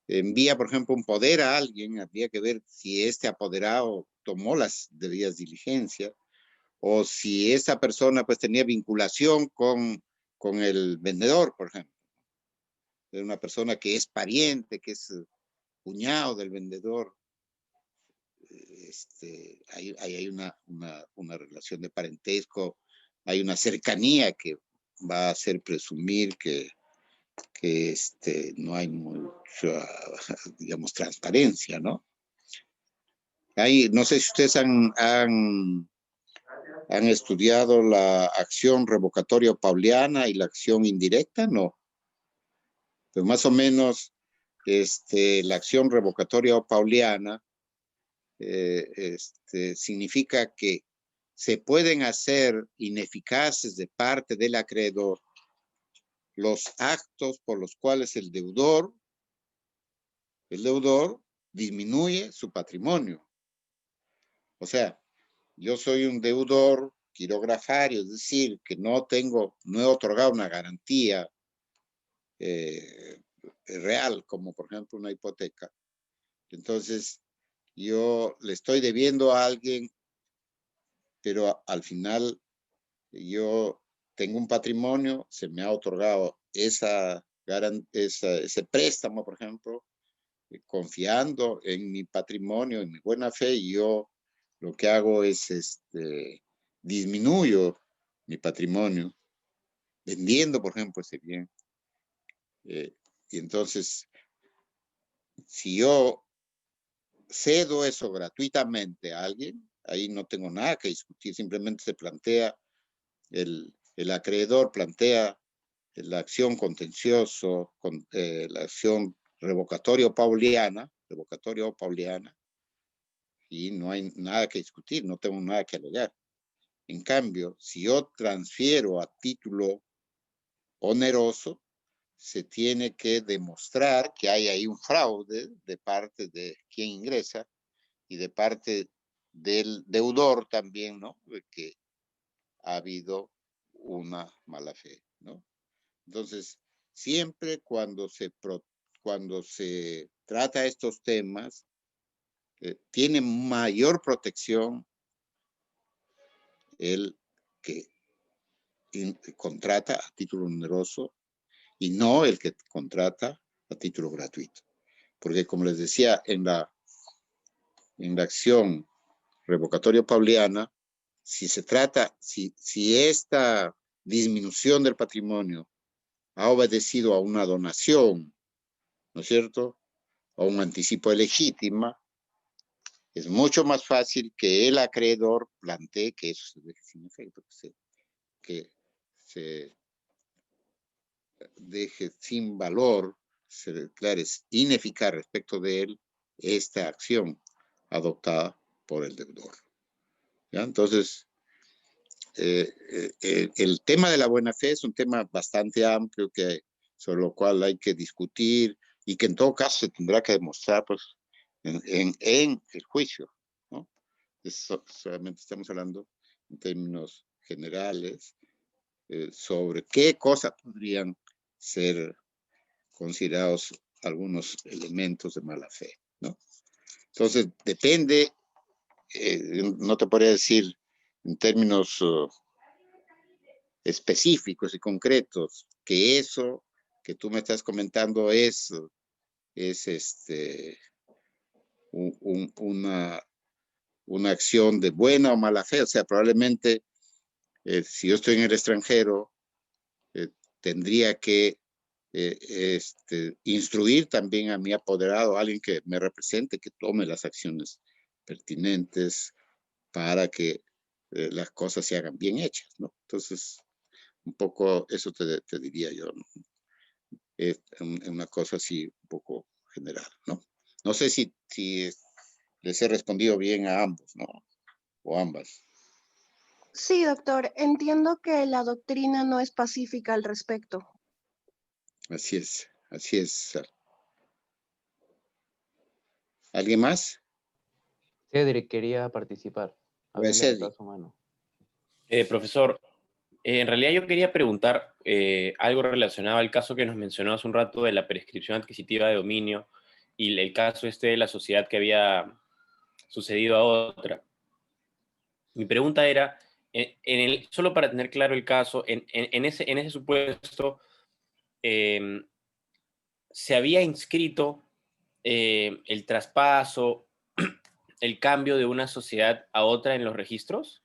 envía, por ejemplo, un poder a alguien, habría que ver si este apoderado tomó las debidas diligencias o si esa persona pues tenía vinculación con el vendedor, por ejemplo. De una persona que es pariente, que es cuñado del vendedor. Hay una relación de parentesco, hay una cercanía que va a hacer presumir que no hay mucha, digamos, transparencia, ¿no? No sé si ustedes han estudiado la acción revocatoria pauliana y la acción indirecta, ¿no? Pues más o menos la acción revocatoria pauliana significa que se pueden hacer ineficaces de parte del acreedor los actos por los cuales el deudor disminuye su patrimonio. O sea, yo soy un deudor quirografario, es decir, que no he otorgado una garantía real, como por ejemplo una hipoteca. Entonces, yo le estoy debiendo a alguien, pero al final yo tengo un patrimonio, se me ha otorgado ese préstamo, por ejemplo, confiando en mi patrimonio, en mi buena fe, y yo lo que hago es disminuyo mi patrimonio, vendiendo, por ejemplo, ese bien. Y entonces, si yo cedo eso gratuitamente a alguien, ahí no tengo nada que discutir, simplemente se plantea, el acreedor plantea la acción contencioso, la acción revocatoria pauliana, y no hay nada que discutir, no tengo nada que alegar. En cambio, si yo transfiero a título oneroso, se tiene que demostrar que hay ahí un fraude de parte de quien ingresa y de parte del deudor también, ¿no? De que ha habido una mala fe, ¿no? Entonces, siempre cuando se trata estos temas, tiene mayor protección el que contrata a título oneroso y no el que contrata a título gratuito. Porque como les decía, en la acción revocatoria pauliana, si esta disminución del patrimonio ha obedecido a una donación, ¿no es cierto?, a un anticipo de legítima, es mucho más fácil que el acreedor plantee que eso se deje sin efecto, que se deje sin valor, se declare ineficaz respecto de él esta acción adoptada por el deudor. ¿Ya? Entonces, el tema de la buena fe es un tema bastante amplio sobre lo cual hay que discutir y que en todo caso se tendrá que demostrar pues, en el juicio, ¿no? Solamente estamos hablando en términos generales sobre qué cosas podrían ser considerados algunos elementos de mala fe, ¿no? Entonces, depende, no te podría decir en términos específicos y concretos que eso que tú me estás comentando es una acción de buena o mala fe. O sea, probablemente si yo estoy en el extranjero, tendría que instruir también a mi apoderado, alguien que me represente, que tome las acciones pertinentes para que las cosas se hagan bien hechas, ¿no? Entonces, un poco eso te diría yo, ¿no? Es una cosa así un poco general, ¿no? No sé si les he respondido bien a ambos, ¿no? O ambas. Sí, doctor, entiendo que la doctrina no es pacífica al respecto. Así es, así es. ¿Alguien más? Cedric quería participar. Había Pues, levantado Cedric. su mano. Profesor, en realidad yo quería preguntar algo relacionado al caso que nos mencionó hace un rato de la prescripción adquisitiva de dominio y el caso de la sociedad que había sucedido a otra. Mi pregunta era, solo para tener claro el caso, en ese supuesto, ¿se había inscrito el traspaso, el cambio de una sociedad a otra en los registros?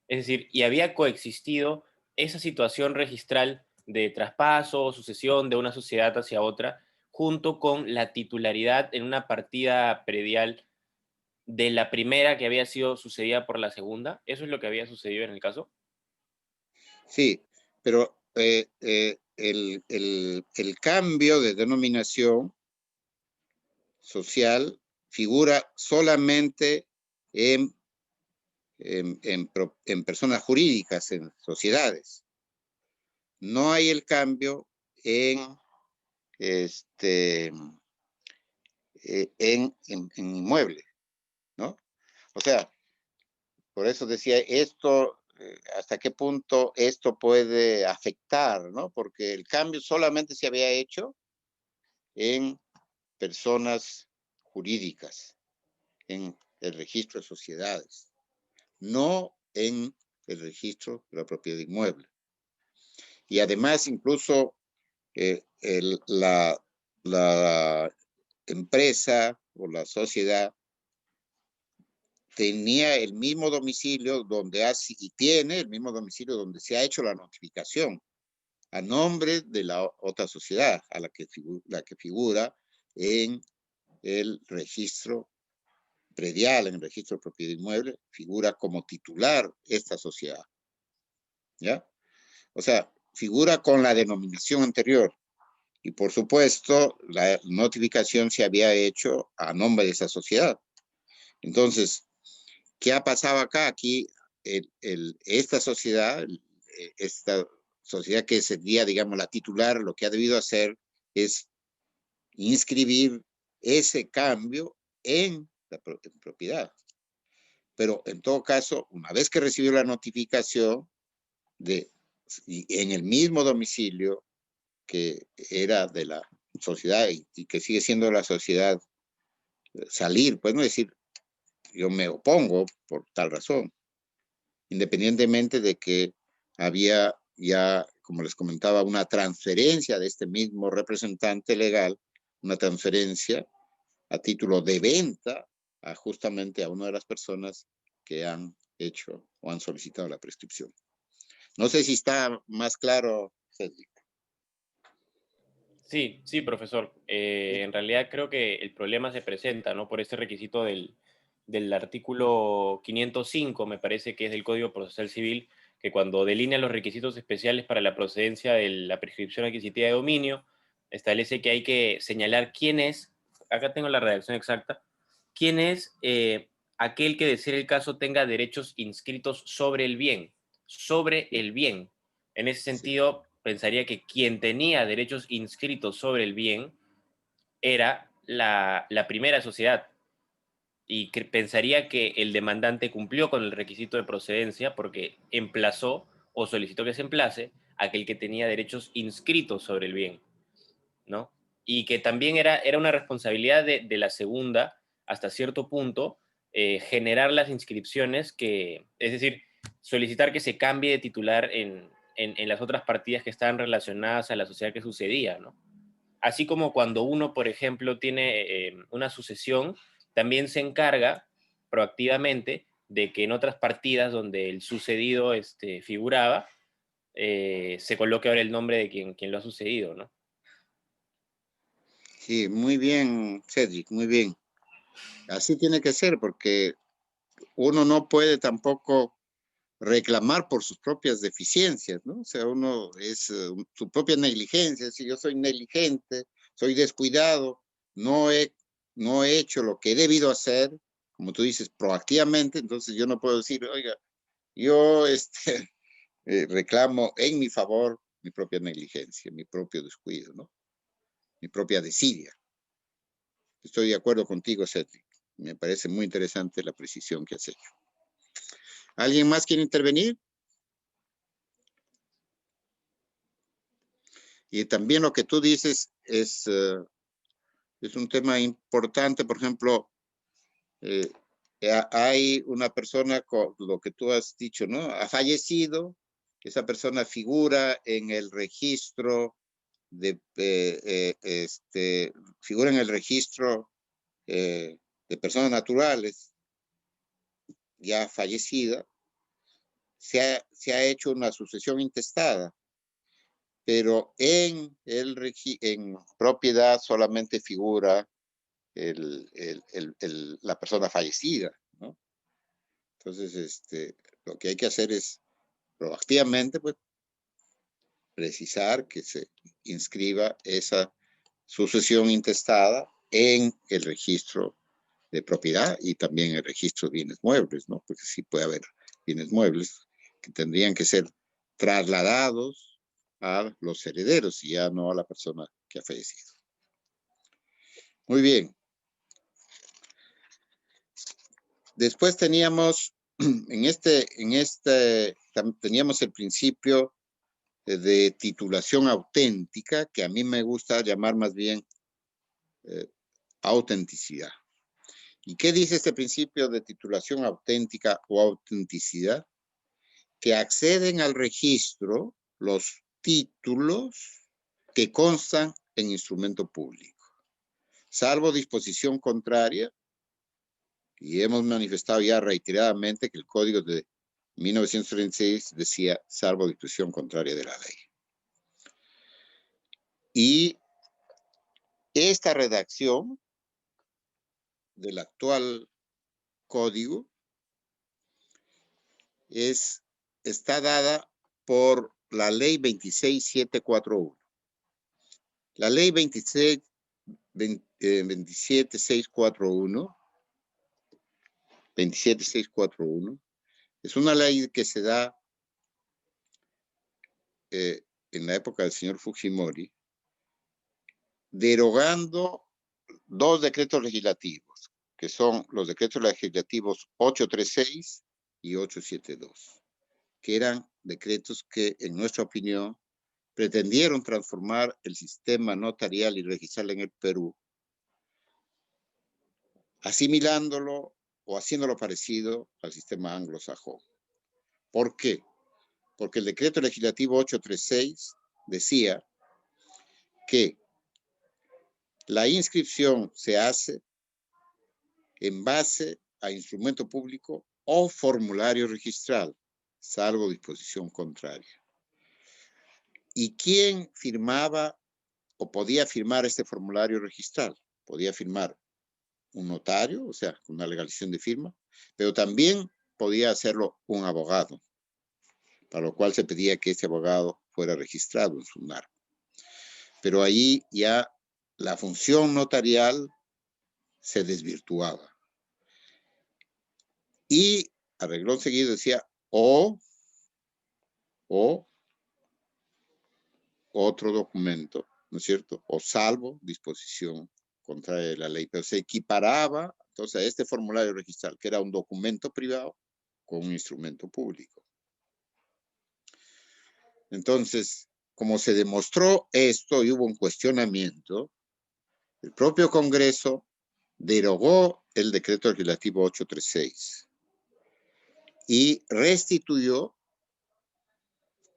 Es decir, ¿y había coexistido esa situación registral de traspaso o sucesión de una sociedad hacia otra junto con la titularidad en una partida predial de la primera que había sido sucedida por la segunda? ¿Eso es lo que había sucedido en el caso? Sí, pero el cambio de denominación social figura solamente en personas jurídicas, en sociedades. No hay el cambio en inmueble, ¿no? O sea, por eso decía esto, hasta qué punto esto puede afectar, ¿no? Porque el cambio solamente se había hecho en personas jurídicas, en el registro de sociedades, no en el registro de la propiedad inmueble. Y además, incluso la empresa o la sociedad tenía el mismo domicilio y tiene el mismo domicilio donde se ha hecho la notificación a nombre de la otra sociedad, a la que figura en el registro predial, en el registro de propiedad inmueble, figura como titular esta sociedad. ¿Ya? O sea, figura con la denominación anterior. Y por supuesto, la notificación se había hecho a nombre de esa sociedad. Entonces, ¿qué ha pasado acá? Aquí, esta sociedad que sería, digamos, la titular, lo que ha debido hacer es inscribir ese cambio en propiedad. Pero en todo caso, una vez que recibió la notificación en el mismo domicilio que era de la sociedad y que sigue siendo la sociedad, salir, pues no decir, yo me opongo por tal razón, independientemente de que había ya, como les comentaba, una transferencia de este mismo representante legal, una transferencia a título de venta justamente a una de las personas que han hecho o han solicitado la prescripción. No sé si está más claro, Cedric. Sí, sí, profesor. En realidad creo que el problema se presenta, ¿no? Por este requisito del artículo 505, me parece que es del Código Procesal Civil, que cuando delinea los requisitos especiales para la procedencia de la prescripción adquisitiva de dominio, establece que hay que señalar quién es, acá tengo la redacción exacta, quién es aquel que de ser el caso tenga derechos inscritos sobre el bien, sobre el bien. En ese sentido, pensaría que quien tenía derechos inscritos sobre el bien era la primera sociedad, y pensaría que el demandante cumplió con el requisito de procedencia porque emplazó o solicitó que se emplace a aquel que tenía derechos inscritos sobre el bien, ¿no? Y que también era una responsabilidad de la segunda, hasta cierto punto, generar las inscripciones es decir, solicitar que se cambie de titular en las otras partidas que estaban relacionadas a la sociedad que sucedía, ¿no? Así como cuando uno, por ejemplo, tiene una sucesión, también se encarga proactivamente de que en otras partidas donde el sucedido figuraba, se coloque ahora el nombre de quien lo ha sucedido, ¿no? Sí, muy bien, Cedric, muy bien. Así tiene que ser, porque uno no puede tampoco reclamar por sus propias deficiencias, ¿no? O sea, uno es su propia negligencia. Si yo soy negligente, soy descuidado, no he hecho lo que he debido hacer, como tú dices, proactivamente, entonces yo no puedo decir, oiga, yo reclamo en mi favor mi propia negligencia, mi propio descuido, ¿no? Mi propia desidia. Estoy de acuerdo contigo, Cedric. Me parece muy interesante la precisión que has hecho. ¿Alguien más quiere intervenir? Y también lo que tú dices es un tema importante. Por ejemplo, hay una persona, con lo que tú has dicho, ¿no? Ha fallecido, esa persona figura en el registro figura en el registro de personas naturales ya fallecida. Se ha hecho una sucesión intestada, pero en propiedad solamente figura la persona fallecida, ¿no? Entonces, lo que hay que hacer es proactivamente, pues, precisar que se inscriba esa sucesión intestada en el registro de propiedad y también el registro de bienes muebles, ¿no? Porque sí puede haber bienes muebles que tendrían que ser trasladados a los herederos y ya no a la persona que ha fallecido. Muy bien. Después teníamos teníamos el principio de titulación auténtica, que a mí me gusta llamar más bien autenticidad. ¿Y qué dice este principio de titulación auténtica o autenticidad? Que acceden al registro los títulos que constan en instrumento público, salvo disposición contraria, y hemos manifestado ya reiteradamente que el Código de 1936 decía salvo disposición contraria de la ley. Y esta redacción del actual código está dada por la ley 26741. La ley 27641 es una ley que se da en la época del señor Fujimori, derogando dos decretos legislativos, que son los decretos legislativos 836 y 872, que eran decretos que, en nuestra opinión, pretendieron transformar el sistema notarial y registral en el Perú, asimilándolo o haciéndolo parecido al sistema anglosajón. ¿Por qué? Porque el decreto legislativo 836 decía que la inscripción se hace en base a instrumento público o formulario registral, salvo disposición contraria. ¿Y quién firmaba o podía firmar este formulario registral? Podía firmar un notario, o sea, una legalización de firma, pero también podía hacerlo un abogado, para lo cual se pedía que ese abogado fuera registrado en SUNAR. Pero ahí ya la función notarial se desvirtuaba. Y a renglón seguido decía o otro documento, ¿no es cierto? O salvo disposición contraria de la ley, pero se equiparaba entonces a este formulario registral, que era un documento privado con un instrumento público. Entonces, como se demostró esto y hubo un cuestionamiento, el propio Congreso derogó el decreto legislativo 836 y restituyó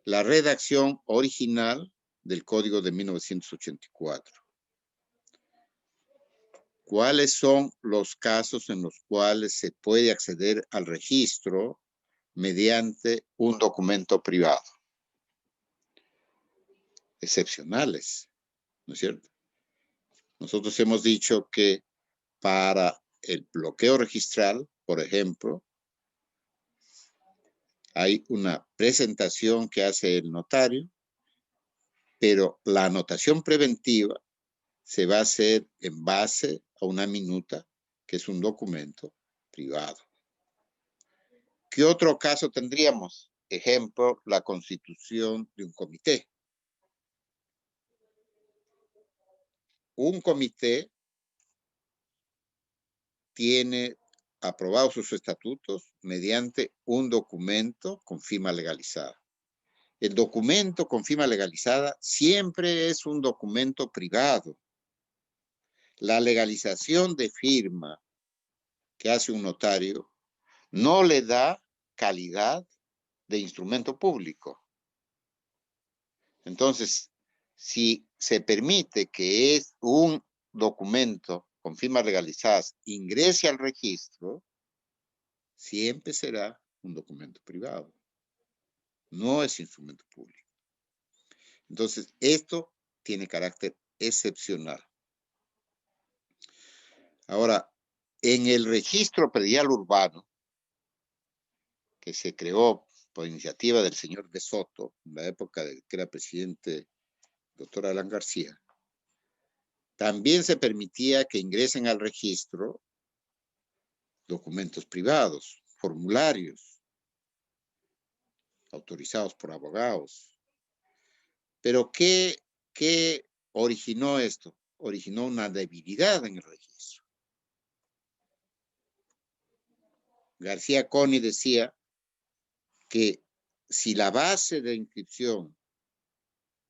la redacción original del Código de 1984. ¿Cuáles son los casos en los cuales se puede acceder al registro mediante un documento privado? Excepcionales, ¿no es cierto? Nosotros hemos dicho que para el bloqueo registral, por ejemplo, hay una presentación que hace el notario, pero la anotación preventiva se va a hacer en base a una minuta, que es un documento privado. ¿Qué otro caso tendríamos? Ejemplo, la constitución de un comité. Un comité tiene aprobados sus estatutos mediante un documento con firma legalizada. El documento con firma legalizada siempre es un documento privado. La legalización de firma que hace un notario no le da calidad de instrumento público. Entonces, si se permite que es un documento con firmas legalizadas ingrese al registro, siempre será un documento privado. No es instrumento público. Entonces, esto tiene carácter excepcional. Ahora, en el registro predial urbano, que se creó por iniciativa del señor de Soto, en la época de que era presidente doctor Alan García, también se permitía que ingresen al registro documentos privados, formularios, autorizados por abogados. Pero ¿qué originó esto? Originó una debilidad en el registro. García Coni decía que si la base de inscripción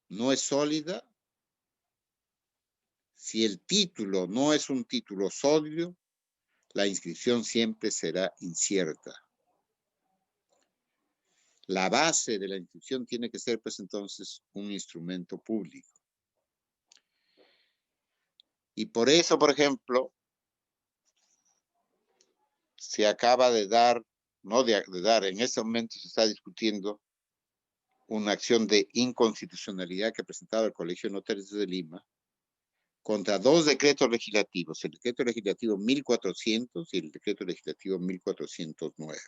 no es sólida, si el título no es un título sólido, la inscripción siempre será incierta. La base de la inscripción tiene que ser, pues, entonces, un instrumento público. Y por eso, por ejemplo, se acaba de dar, en este momento se está discutiendo una acción de inconstitucionalidad que ha presentado el Colegio de Notarios de Lima contra dos decretos legislativos, el decreto legislativo 1400 y el decreto legislativo 1409.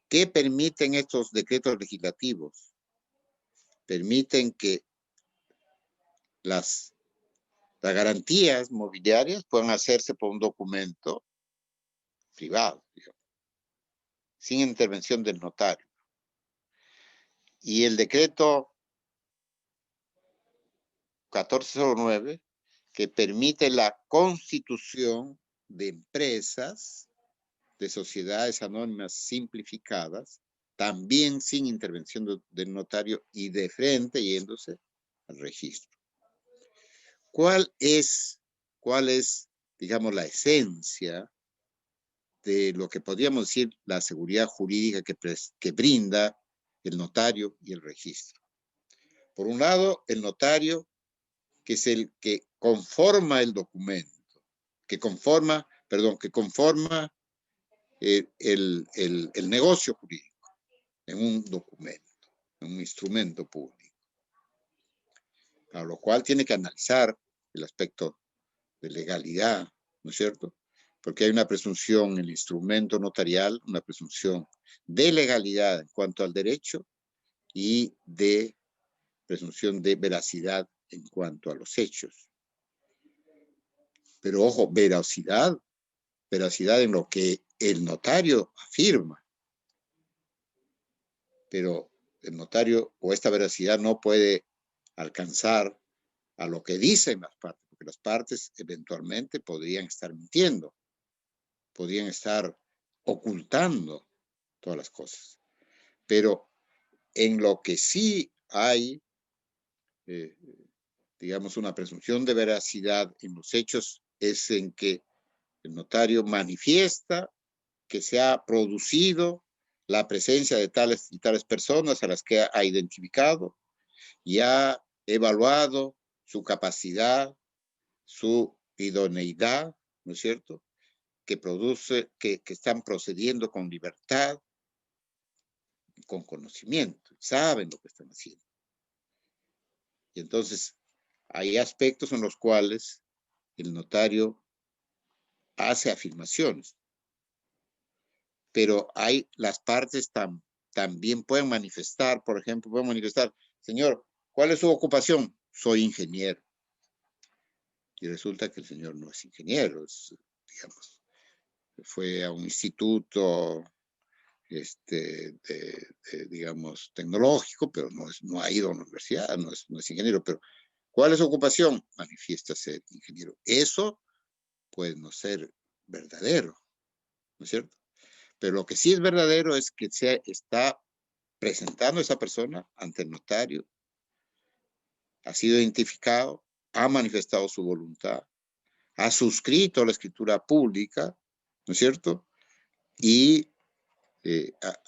¿Qué permiten estos decretos legislativos? Permiten que las garantías mobiliarias puedan hacerse por un documento privado, digamos, sin intervención del notario. Y el decreto 1409, que permite la constitución de empresas, de sociedades anónimas simplificadas, también sin intervención del notario y de frente yéndose al registro. ¿Cuál es, digamos, la esencia de lo que podríamos decir la seguridad jurídica que brinda el notario y el registro? Por un lado, el notario, que es el que conforma el documento, que conforma el negocio jurídico en un documento, en un instrumento público. A lo cual tiene que analizar el aspecto de legalidad, ¿no es cierto? Porque hay una presunción en el instrumento notarial, una presunción de legalidad en cuanto al derecho y de presunción de veracidad en cuanto a los hechos. Pero ojo, veracidad en lo que el notario afirma. Pero el notario o esta veracidad no puede alcanzar a lo que dicen las partes, porque las partes eventualmente podrían estar mintiendo, podrían estar ocultando todas las cosas. Pero en lo que sí hay, digamos, una presunción de veracidad en los hechos es en que el notario manifiesta que se ha producido la presencia de tales y tales personas a las que ha identificado y ha evaluado su capacidad, su idoneidad, ¿no es cierto? Que están procediendo con libertad, con conocimiento, saben lo que están haciendo. Y entonces, hay aspectos en los cuales el notario hace afirmaciones, pero hay las partes también pueden manifestar, por ejemplo, pueden manifestar, señor, ¿cuál es su ocupación? Soy ingeniero. Y resulta que el señor no es ingeniero, digamos, fue a un instituto, digamos, tecnológico, pero no ha ido a la universidad, no es ingeniero. Pero, ¿cuál es su ocupación? Manifiesta ser ingeniero. Eso puede no ser verdadero, ¿no es cierto? Pero lo que sí es verdadero es que se está presentando a esa persona ante el notario, ha sido identificado, ha manifestado su voluntad, ha suscrito la escritura pública, ¿no es cierto? Y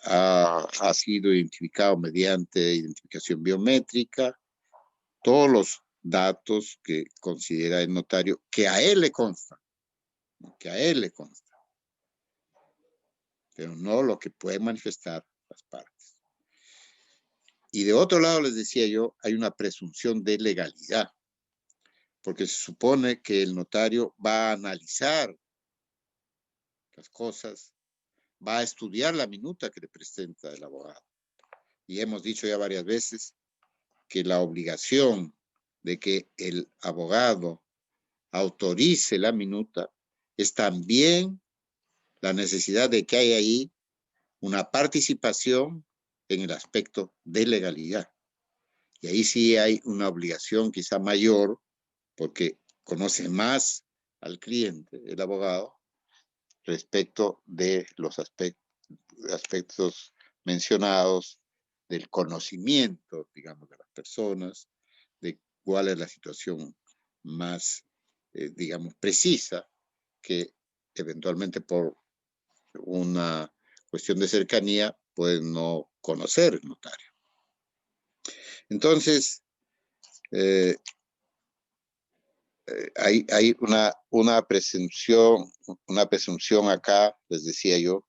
ha sido identificado mediante identificación biométrica, todos los datos que considera el notario que a él le consta, pero no lo que puede manifestar las partes. Y de otro lado, les decía yo, hay una presunción de legalidad, porque se supone que el notario va a analizar las cosas, va a estudiar la minuta que le presenta el abogado. Y hemos dicho ya varias veces que la obligación de que el abogado autorice la minuta es también la necesidad de que haya ahí una participación en el aspecto de legalidad. Y ahí sí hay una obligación quizá mayor porque conoce más al cliente, el abogado, respecto de los aspectos mencionados, del conocimiento, digamos, de las personas, de cuál es la situación más, digamos, precisa que eventualmente por una cuestión de cercanía puede no conocer el notario. Entonces, hay una presunción acá, les decía yo,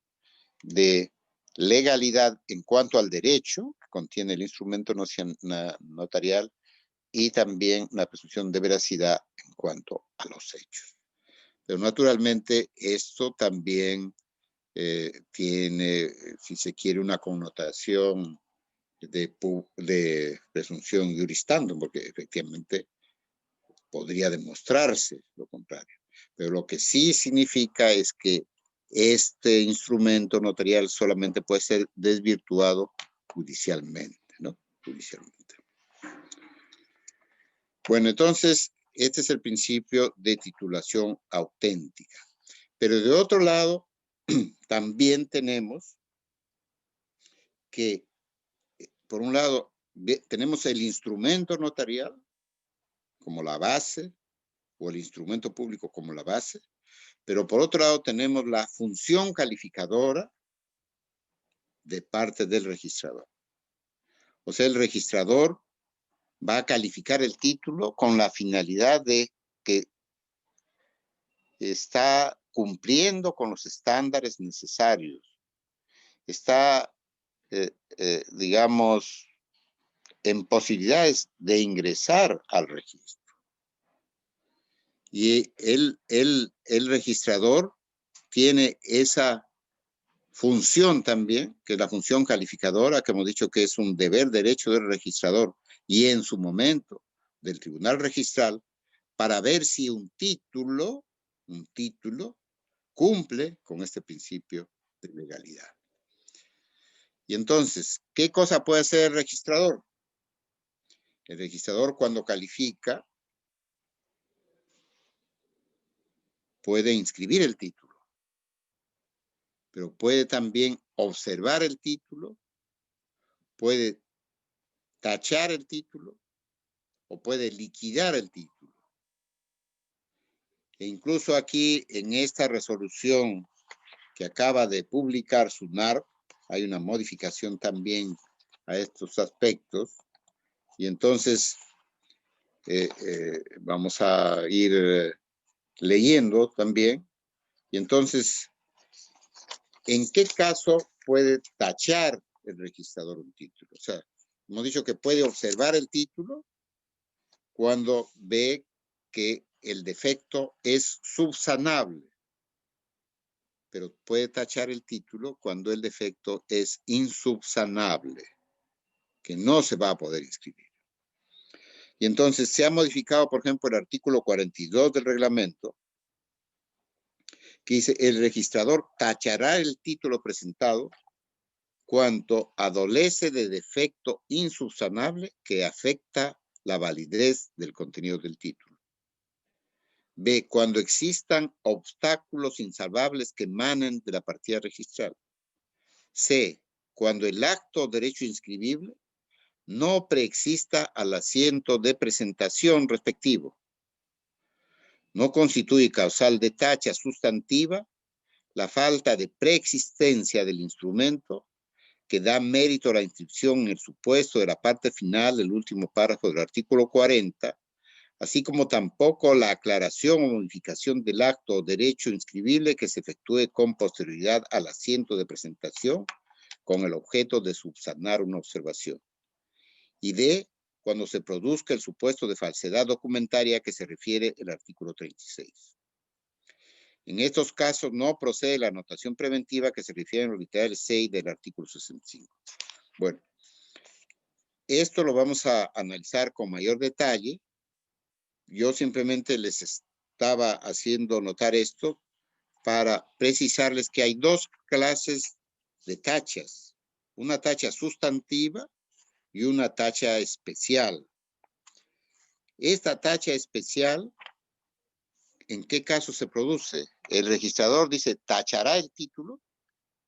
de legalidad en cuanto al derecho que contiene el instrumento notarial y también una presunción de veracidad en cuanto a los hechos. Pero naturalmente esto también tiene, si se quiere, una connotación de presunción iuris tantum, porque efectivamente podría demostrarse lo contrario. Pero lo que sí significa es que este instrumento notarial solamente puede ser desvirtuado judicialmente, ¿no? Judicialmente. Bueno, entonces, este es el principio de titulación auténtica. Pero de otro lado, también tenemos que, por un lado, tenemos el instrumento notarial como la base, o el instrumento público como la base, pero por otro lado tenemos la función calificadora de parte del registrador. O sea, el registrador va a calificar el título con la finalidad de que está cumpliendo con los estándares necesarios. Está, digamos, en posibilidades de ingresar al registro. Y el registrador tiene esa función también, que es la función calificadora, que hemos dicho que es un deber derecho del registrador y en su momento del tribunal registral, para ver si un título cumple con este principio de legalidad. Y entonces, ¿qué cosa puede hacer el registrador? El registrador, cuando califica, puede inscribir el título, pero puede también observar el título, puede tachar el título o puede liquidar el título. E incluso aquí en esta resolución que acaba de publicar SUNAR, hay una modificación también a estos aspectos. Y entonces vamos a ir leyendo también. Y entonces, ¿en qué caso puede tachar el registrador un título? O sea, hemos dicho que puede observar el título, cuando ve que el defecto es subsanable, pero puede tachar el título cuando el defecto es insubsanable, que no se va a poder inscribir. Y entonces se ha modificado, por ejemplo, el artículo 42 del reglamento, que dice, el registrador tachará el título presentado cuando adolece de defecto insubsanable que afecta la validez del contenido del título. B, cuando existan obstáculos insalvables que emanen de la partida registral. C, cuando el acto o derecho inscribible no preexista al asiento de presentación respectivo. No constituye causal de tacha sustantiva la falta de preexistencia del instrumento que da mérito a la inscripción en el supuesto de la parte final del último párrafo del artículo 40, así como tampoco la aclaración o modificación del acto o derecho inscribible que se efectúe con posterioridad al asiento de presentación con el objeto de subsanar una observación. Y D, cuando se produzca el supuesto de falsedad documentaria que se refiere el artículo 36. En estos casos no procede la anotación preventiva que se refiere en el literal 6 del artículo 65. Bueno, esto lo vamos a analizar con mayor detalle. Yo simplemente les estaba haciendo notar esto para precisarles que hay dos clases de tachas. Una tacha sustantiva y una tacha especial. Esta tacha especial, ¿en qué caso se produce? El registrador dice, tachará el título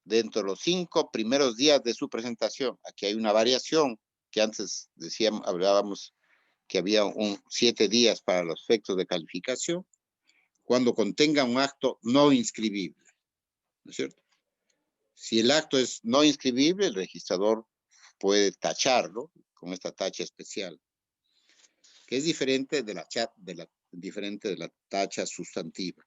dentro de los 5 primeros días de su presentación. Aquí hay una variación que antes decíamos, hablábamos que había 7 días para los efectos de calificación, cuando contenga un acto no inscribible, ¿no es cierto? Si el acto es no inscribible, el registrador puede tacharlo con esta tacha especial, que es diferente de la tacha sustantiva.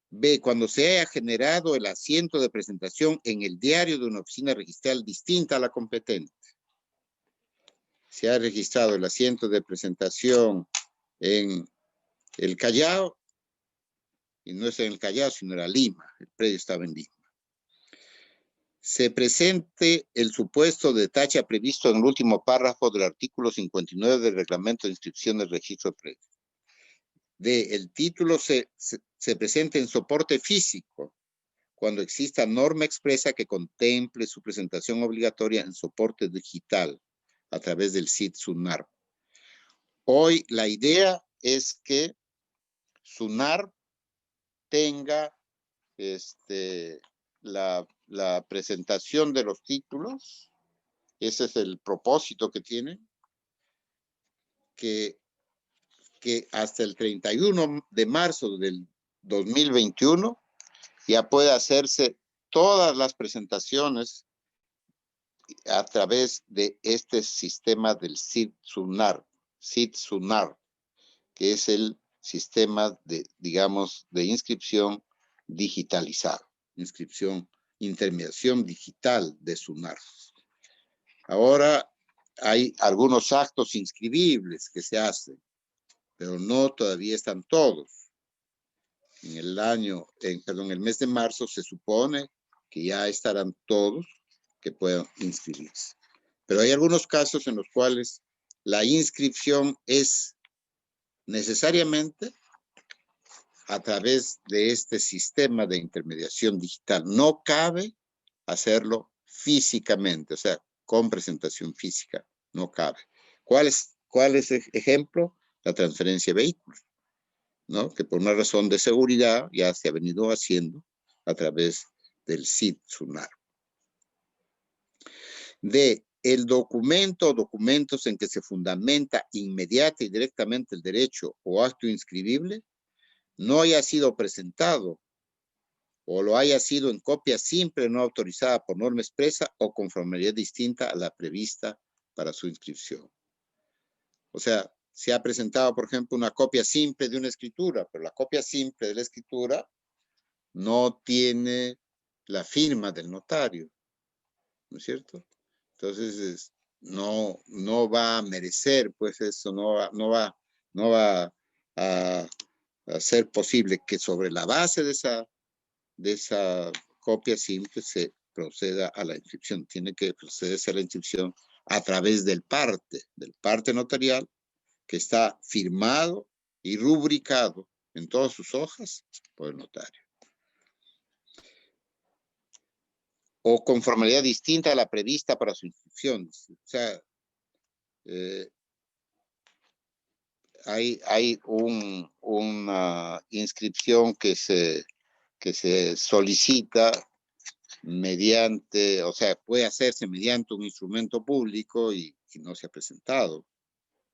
B, cuando se haya generado el asiento de presentación en el diario de una oficina registral distinta a la competente. Se ha registrado el asiento de presentación en el Callao, y no es en el Callao, sino en Lima. El predio estaba en Lima. Se presente el supuesto de tacha previsto en el último párrafo del artículo 59 del reglamento de inscripción del registro previo. D, el título se presenta en soporte físico cuando exista norma expresa que contemple su presentación obligatoria en soporte digital a través del SID SUNARP. Hoy la idea es que SUNARP tenga la presentación de los títulos. Ese es el propósito que tiene, que hasta el 31 de marzo del 2021 ya puede hacerse todas las presentaciones a través de este sistema del SID SUNARP, que es el sistema de, digamos, de inscripción digitalizado, intermediación digital de SUNARP. Ahora hay algunos actos inscribibles que se hacen, pero no todavía están todos. En el mes de marzo se supone que ya estarán todos que puedan inscribirse. Pero hay algunos casos en los cuales la inscripción es necesariamente a través de este sistema de intermediación digital. No cabe hacerlo físicamente, o sea, con presentación física, no cabe. ¿Cuál es el ejemplo? La transferencia de vehículos, ¿no? Que por una razón de seguridad ya se ha venido haciendo a través del SID SUNARP. D, el documento o documentos en que se fundamenta inmediata y directamente el derecho o acto inscribible no haya sido presentado o lo haya sido en copia simple no autorizada por norma expresa o con formalidad distinta a la prevista para su inscripción. O sea, se ha presentado, por ejemplo, una copia simple de una escritura, pero la copia simple de la escritura no tiene la firma del notario, ¿no es cierto? Entonces, no va a merecer, pues eso no va a ser posible que sobre la base de esa copia simple se proceda a la inscripción. Tiene que procederse a la inscripción a través del parte notarial, que está firmado y rubricado en todas sus hojas por el notario. O con formalidad distinta a la prevista para su inscripción. O sea, hay una inscripción que se solicita mediante, o sea, puede hacerse mediante un instrumento público y no se ha presentado,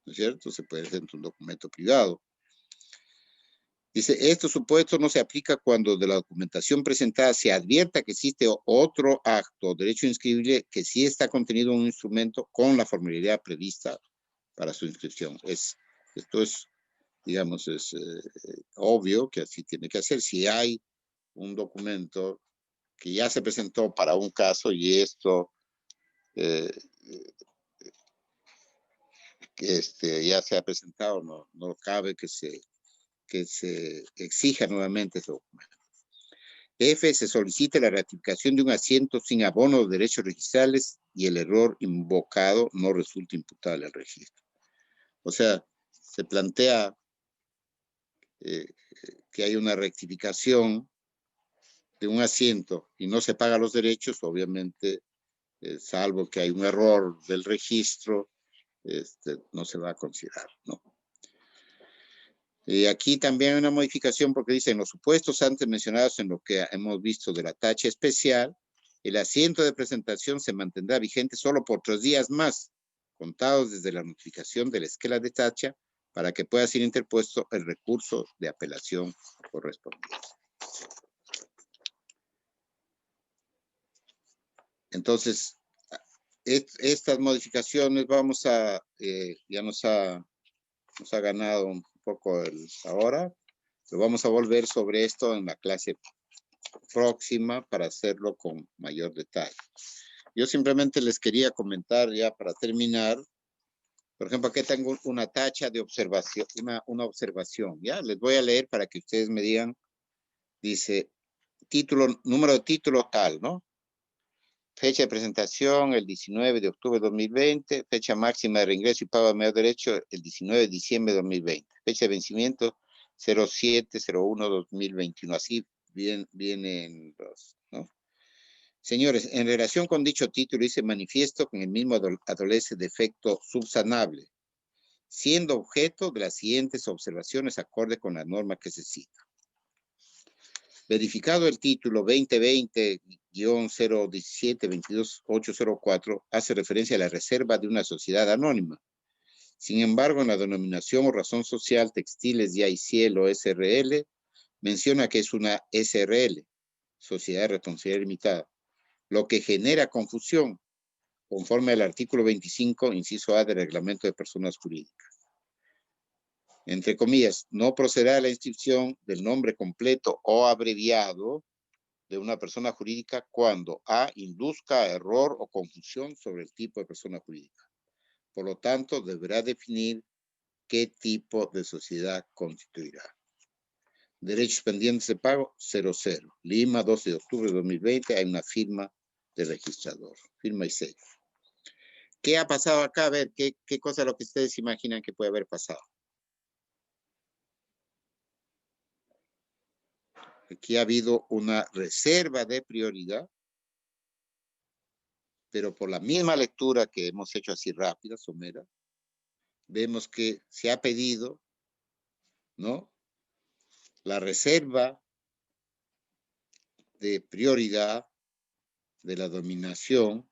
¿no es cierto? Se puede hacer un documento privado. Dice, estos supuestos no se aplica cuando de la documentación presentada se advierta que existe otro acto o derecho inscribible que sí está contenido en un instrumento con la formalidad prevista para su inscripción. Esto es, digamos, es obvio que así tiene que hacer. Si hay un documento que ya se presentó para un caso y esto ya se ha presentado, no cabe que se exija nuevamente ese documento. F, se solicita la ratificación de un asiento sin abono de derechos registrales y el error invocado no resulta imputable al registro. O sea, se plantea que hay una rectificación de un asiento y no se paga los derechos, obviamente, salvo que hay un error del registro, no se va a considerar, ¿no? Aquí también hay una modificación porque dice, en los supuestos antes mencionados en lo que hemos visto de la tacha especial, el asiento de presentación se mantendrá vigente solo por 3 días más, contados desde la notificación de la esquela de tacha, para que pueda ser interpuesto el recurso de apelación correspondiente. Entonces, estas modificaciones ya nos ha ganado un poco ahora. Lo vamos a volver sobre esto en la clase próxima para hacerlo con mayor detalle. Yo simplemente les quería comentar ya para terminar. Por ejemplo, aquí tengo una tacha de observación, una observación. Ya les voy a leer para que ustedes me digan. Dice, número de título tal, ¿no? Fecha de presentación, el 19 de octubre de 2020. Fecha máxima de reingreso y pago de mayor derecho, el 19 de diciembre de 2020. Fecha de vencimiento, 07/01/2021. Así vienen los, ¿no? Señores, en relación con dicho título, dice manifiesto que en el mismo adolece defecto subsanable, siendo objeto de las siguientes observaciones acorde con la norma que se cita. Verificado el título 2020-017-22804, hace referencia a la reserva de una sociedad anónima. Sin embargo, en la denominación o razón social Textiles Ya y Cielo SRL, menciona que es una SRL, Sociedad de Responsabilidad Limitada, lo que genera confusión, conforme al artículo 25, inciso A del Reglamento de Personas Jurídicas. Entre comillas, no procederá a la inscripción del nombre completo o abreviado de una persona jurídica cuando A, induzca a error o confusión sobre el tipo de persona jurídica. Por lo tanto, deberá definir qué tipo de sociedad constituirá. Derechos pendientes de pago, 00. Lima, 12 de octubre de 2020, hay una firma de registrador, firma y sello. ¿Qué ha pasado acá? A ver, ¿qué cosa es lo que ustedes imaginan que puede haber pasado? Aquí ha habido una reserva de prioridad, pero por la misma lectura que hemos hecho así rápida, somera, vemos que se ha pedido, ¿no?, la reserva de prioridad de la dominación,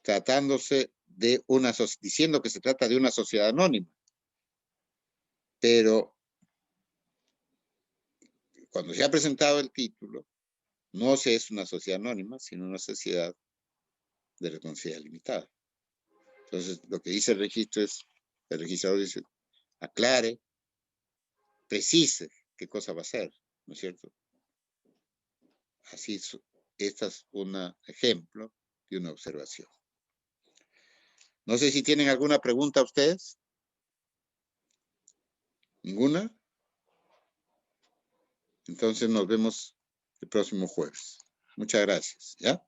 tratándose de diciendo que se trata de una sociedad anónima. Pero cuando se ha presentado el título, no se es una sociedad anónima, sino una sociedad de responsabilidad limitada. Entonces, lo que dice el registro es, el registrador dice, aclare, precise qué cosa va a ser, ¿no es cierto? Así, este es un ejemplo de una observación. No sé si tienen alguna pregunta ustedes. ¿Ninguna? Entonces nos vemos el próximo jueves. Muchas gracias. ¿Ya?